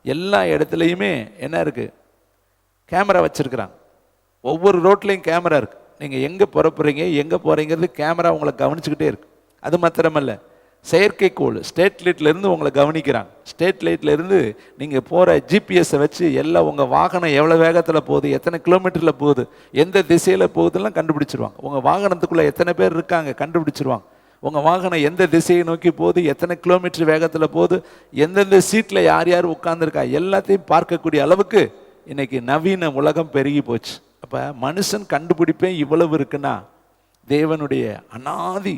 எல்லா இடத்துலையுமே என்ன இருக்குது? கேமரா வச்சுருக்குறாங்க. ஒவ்வொரு ரோட்லேயும் கேமரா இருக்குது. நீங்கள் எங்கே புறப்புறீங்க, எங்கே போகிறீங்கிறது கேமரா உங்களை கவனிச்சுக்கிட்டே இருக்கு. அது மாத்திரமல்ல, செயற்கைக்கோள் ஸ்டேட் லைட்லேருந்து உங்களை கவனிக்கிறாங்க. ஸ்டேட் லைட்லேருந்து நீங்கள் போகிற ஜிபிஎஸை வச்சு எல்லாம் உங்கள் வாகனம் எவ்வளோ வேகத்தில் போகுது, எத்தனை கிலோமீட்டரில் போகுது, எந்த திசையில் போகுதுலாம் கண்டுபிடிச்சிருவாங்க. உங்கள் வாகனத்துக்குள்ளே எத்தனை பேர் இருக்காங்க கண்டுபிடிச்சிருவாங்க. உங்கள் வாகனம் எந்த திசையை நோக்கி போகுது, எத்தனை கிலோமீட்டர் வேகத்தில் போகுது, எந்தெந்த சீட்டில் யார் யார் உட்கார்ந்துருக்கா, எல்லாத்தையும் பார்க்கக்கூடிய அளவுக்கு இன்னைக்கு நவீன உலகம் பெருகி போச்சு. அப்போ மனுஷன் கண்டுபிடிப்பேன் இவ்வளவு இருக்குன்னா, தேவனுடைய அனாதி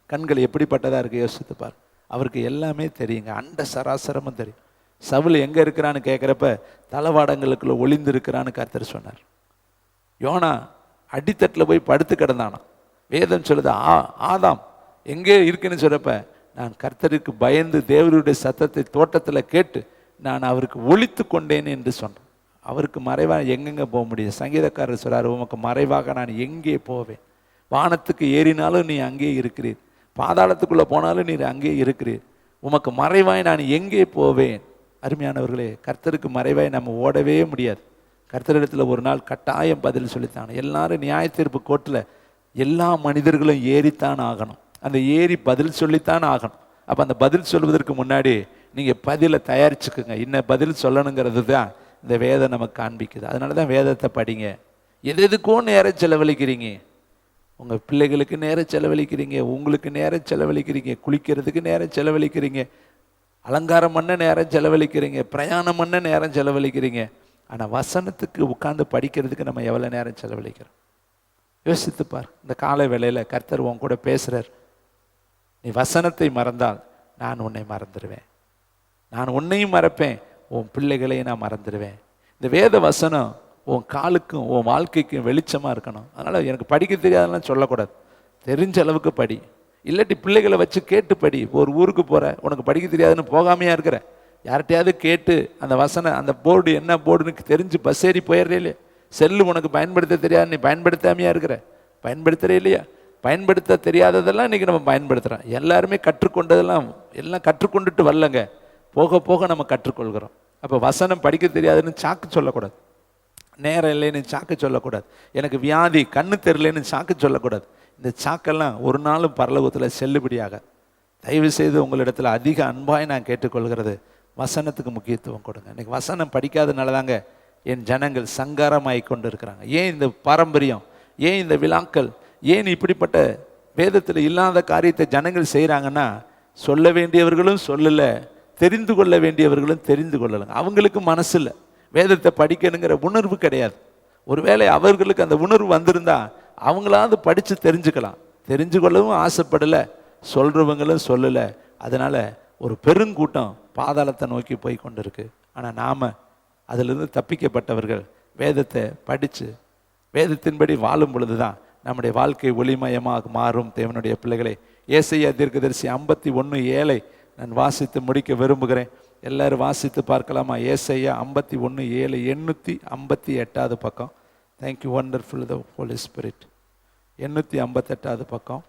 கண்கள் எப்படிப்பட்டதாக இருக்குது யோசித்து பார். அவருக்கு எல்லாமே தெரியுங்க, அண்ட சராசரமும் தெரியும். சவுல் எங்கே இருக்கிறான்னு கேட்குறப்ப தளவாடங்களுக்குள்ள ஒளிந்து இருக்கிறான்னு கர்த்தர் சொன்னார். யோனா அடித்தட்டில் போய் படுத்து கிடந்தானா. வேதம் சொல்லுது, ஆதாம் எங்கே இருக்குன்னு சொல்கிறப்ப, நான் கர்த்தருக்கு பயந்து தேவருடைய சத்தத்தை தோட்டத்தில் கேட்டு நான் அவருக்கு ஒளித்து கொண்டேன் என்று சொன்னேன். அவருக்கு மறைவாக எங்கெங்கே போக முடியும்? சங்கீதக்காரர் சொல்கிறார், உமக்கு மறைவாக நான் எங்கே போவேன்? வானத்துக்கு ஏறினாலும் நீ அங்கே இருக்கிறீர், பாதாளத்துக்குள்ளே போனாலும் நீர் அங்கே இருக்கிறீர், உமக்கு மறைவாய் நான் எங்கே போவேன்? அருமையானவர்களே, கர்த்தருக்கு மறைவாய் நம்ம ஓடவே முடியாது. கர்த்தரிடத்தில் ஒரு நாள் கட்டாயம் பதில் சொல்லித்தான். எல்லாரும் நியாய தீர்ப்பு கோர்ட்டில் எல்லா மனிதர்களும் ஏறித்தான் ஆகணும். அந்த ஏறி பதில் சொல்லித்தான் ஆகணும். அப்போ அந்த பதில் சொல்வதற்கு முன்னாடி நீங்கள் பதிலை தயாரிச்சுக்குங்க. இன்னும் பதில் சொல்லணுங்கிறது தான் இந்த வேதம் நமக்கு காண்பிக்குது. அதனால தான் வேதத்தை படிங்க. எதுக்கும் நேரம் செலவழிக்கிறீங்க. உங்கள் பிள்ளைகளுக்கு நேரம் செலவழிக்கிறீங்க, உங்களுக்கு நேரம் செலவழிக்கிறீங்க, குளிக்கிறதுக்கு நேரம் செலவழிக்கிறீங்க, அலங்காரம் பண்ண நேரம் செலவழிக்கிறீங்க, பிரயாணம் பண்ண நேரம் செலவழிக்கிறீங்க. ஆனால் வசனத்துக்கு உட்கார்ந்து படிக்கிறதுக்கு நம்ம எவ்வளோ நேரம் செலவழிக்கிறோம்? யோசித்துப்பார். இந்த காலை வேளையில் கர்த்தர் உன் கூட பேசுகிறார். நீ வசனத்தை மறந்தால் நான் உன்னை மறந்துடுவேன், நான் உன்னையும் மறப்பேன், உன் பிள்ளைகளையும் நான் மறந்துடுவேன். இந்த வேத வசனம் உன் காலுக்கும் உன் வாழ்க்கைக்கும் வெளிச்சமாக இருக்கணும். அதனால் எனக்கு படிக்க தெரியாதுலாம் சொல்லக்கூடாது. தெரிஞ்ச அளவுக்கு படி. இல்லாட்டி பிள்ளைகளை வச்சு கேட்டு படி. ஒரு ஊருக்கு போகிற, உனக்கு படிக்க தெரியாதுன்னு போகாமையாக இருக்கிற, யார்கிட்டையாவது கேட்டு அந்த அந்த போர்டு என்ன போர்டுன்னு தெரிஞ்சு பஸ் ஏறி போயிடுறே இல்லையா? செல்லு உனக்கு பயன்படுத்த தெரியாது, நீ பயன்படுத்தாமையா இருக்கிற, பயன்படுத்துகிறே இல்லையா? பயன்படுத்த தெரியாததெல்லாம் இன்றைக்கி நம்ம பயன்படுத்துகிறோம். எல்லாருமே கற்றுக்கொண்டதெல்லாம் எல்லாம் கற்றுக்கொண்டுட்டு வரலங்க, போக போக நம்ம கற்றுக்கொள்கிறோம். அப்போ வசனம் படிக்க தெரியாதுன்னு சாக்கு சொல்லக்கூடாது, நேரம் இல்லைன்னு சாக்கு சொல்லக்கூடாது, எனக்கு வியாதி கண்ணு தெரியலன்னு சாக்கு சொல்லக்கூடாது. இந்த சாக்கெல்லாம் ஒரு நாளும் பரலோகத்தில் செல்லுபடியாக. தயவு செய்து உங்களிடத்தில் அதிக அன்பாய் நான் கேட்டுக்கொள்கிறது, வசனத்துக்கு முக்கியத்துவம் கொடுங்க. இன்றைக்கி வசனம் படிக்காதனால தாங்க என் ஜனங்கள் சங்காரமாகி கொண்டு இருக்கிறாங்க. ஏன் இந்த பாரம்பரியம், ஏன் இந்த விழாக்கள், ஏன் இப்படிப்பட்ட வேதத்தில் இல்லாத காரியத்தை ஜனங்கள் செய்கிறாங்கன்னா, சொல்ல வேண்டியவர்களும் சொல்லலை, தெரிந்து கொள்ள வேண்டியவர்களும் தெரிந்து கொள்ளலைங்க. அவங்களுக்கு மனசு இல்லை, வேதத்தை படிக்கணுங்கிற உணர்வு கிடையாது. ஒருவேளை அவர்களுக்கு அந்த உணர்வு வந்திருந்தா அவங்களாவது படித்து தெரிஞ்சுக்கலாம், தெரிஞ்சு கொள்ளவும் ஆசைப்படலை, சொல்கிறவங்களும் சொல்லலை. அதனால் ஒரு பெருங்கூட்டம் பாதாளத்தை நோக்கி போய் கொண்டு இருக்கு. ஆனால் நாம் அதிலிருந்து தப்பிக்கப்பட்டவர்கள் வேதத்தை படித்து வேதத்தின்படி வாழும் பொழுது தான் நம்முடைய வாழ்க்கை ஒளிமயமாக மாறும். தேவனுடைய பிள்ளைகளை, ஏசாயா தீர்க்கதரிசி 51:7 நான் வாசித்து முடிக்க விரும்புகிறேன். எல்லாரும் வாசித்து பார்க்கலாமா? ஏசாயா 51:7, 858 பக்கம். தேங்க்யூ வண்டர்ஃபுல் த ஹோலி ஸ்பிரிட். 858 பக்கம்.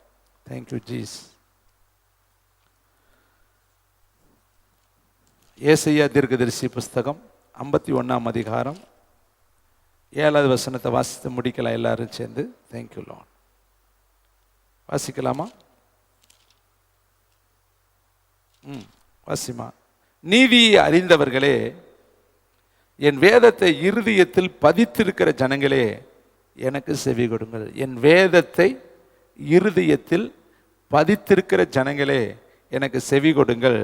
தேங்க்யூ ஜீஸ். ஏசாயா தீர்க்கதரிசி புஸ்தகம் 51 அதிகாரம் 7வது வசனத்தை வாசித்து முடிக்கலாம் எல்லாரும் சேர்ந்து. Thank you lord. வாசிக்கலாமா? வாசிமா. நீதியை அறிந்தவர்களே, என் வேதத்தை இருதயத்தில் பதித்திருக்கிற ஜனங்களே, எனக்கு செவி கொடுங்கள். என் வேதத்தை இருதயத்தில் பதித்திருக்கிற ஜனங்களே, எனக்கு செவி கொடுங்கள்.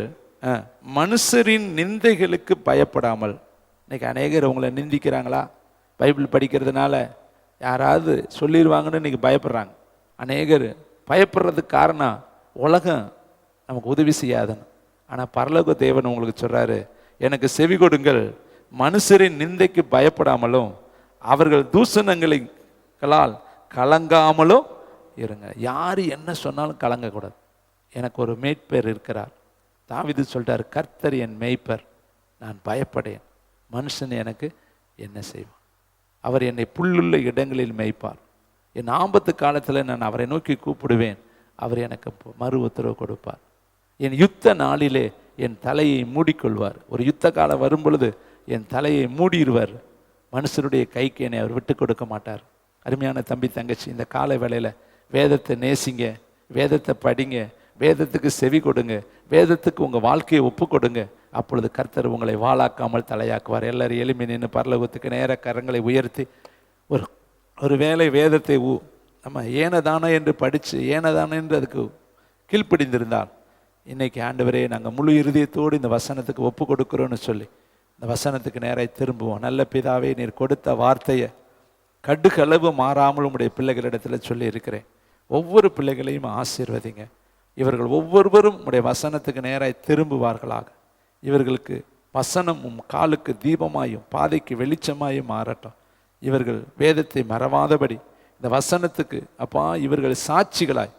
மனுஷரின் நிந்தைகளுக்கு பயப்படாமல். இன்னைக்கு அநேகர் உங்களை நிந்திக்கிறாங்களா? பைபிள் படிக்கிறதுனால யாராவது சொல்லிடுவாங்கன்னு இன்னைக்கு பயப்படுறாங்க. அநேகர் பயப்படுறதுக்கு காரணம் உலகம் நமக்கு உதவி செய்யாதுன்னு. ஆனால் பரலோக தேவன் உங்களுக்கு சொல்கிறாரு, எனக்கு செவி கொடுங்கள், மனுஷரின் நிந்தைக்கு பயப்படாமலும் அவர்கள் தூஷணங்களால் கலங்காமலும் இருங்க. யார் என்ன சொன்னாலும் கலங்கக்கூடாது. எனக்கு ஒரு மேய்ப்பர் இருக்கிறார். தாவீது சொல்லிட்டார், கர்த்தர் என் மேய்ப்பர், நான் பயப்படேன். மனுஷன் எனக்கு என்ன செய்வான்? அவர் என்னை புல்லுள்ள இடங்களில் மேய்ப்பார். என் ஆபத்து காலத்தில் நான் அவரை நோக்கி கூப்பிடுவேன், அவர் எனக்கு மறு உத்தரவு கொடுப்பார். என் யுத்த நாளிலே என் தலையை மூடிக்கொள்வார். ஒரு யுத்த காலம் வரும் பொழுது என் தலையை மூடிடுவார். மனுஷனுடைய கைக்கு என்னை அவர் விட்டு கொடுக்க மாட்டார். அருமையான தம்பி தங்கச்சி, இந்த கால வேளையில் வேதத்தை நேசிங்க, வேதத்தை படிங்க, வேதத்துக்கு செவி கொடுங்க, வேதத்துக்கு உங்கள் வாழ்க்கையை ஒப்பு கொடுங்க. அப்பொழுது கர்த்தர் உங்களை வாளாக்காமல் தலையாக்குவார். எல்லாரும் எளிமை நின்று பரலோகத்துக்கு நேர கரங்களை உயர்த்தி ஒரு வேளை வேதத்தை நம்ம ஏனதானோ என்று படித்து ஏனதானோ என்று அதுக்கு கீழ்ப்பிடிந்திருந்தால், இன்னைக்கு ஆண்டவரே நாங்கள் முழு இருதயத்தோடு இந்த வசனத்துக்கு ஒப்பு கொடுக்குறோன்னு சொல்லி இந்த வசனத்துக்கு நேராக திரும்புவோம். நல்ல பிதாவே, நீர் கொடுத்த வார்த்தையை கடுகளவு மாறாமல் உங்களுடைய பிள்ளைகளிடத்தில் சொல்லி இருக்கிறேன். ஒவ்வொரு பிள்ளைகளையும் ஆசீர்வதிங்க. இவர்கள் ஒவ்வொருவரும் உடைய வசனத்துக்கு நேராக திரும்புவார்களாக. இவர்களுக்கு வசனம் காலுக்கு தீபமாயும் பாதைக்கு வெளிச்சமாயும் மாறட்டும். இவர்கள் வேதத்தை மறவாதபடி இந்த வசனத்துக்கு அப்பா இவர்கள் சாட்சிகளாய்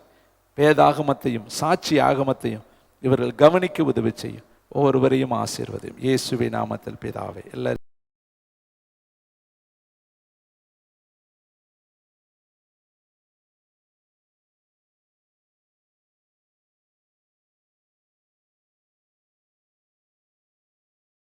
வேதாகமத்தையும் சாட்சி ஆகமத்தையும் இவர்கள் கவனிக்க உதவி செய்யும். ஒவ்வொருவரையும் ஆசீர்வதியும். இயேசுவின் நாமத்தில் பிதாவே. எல்லாரும்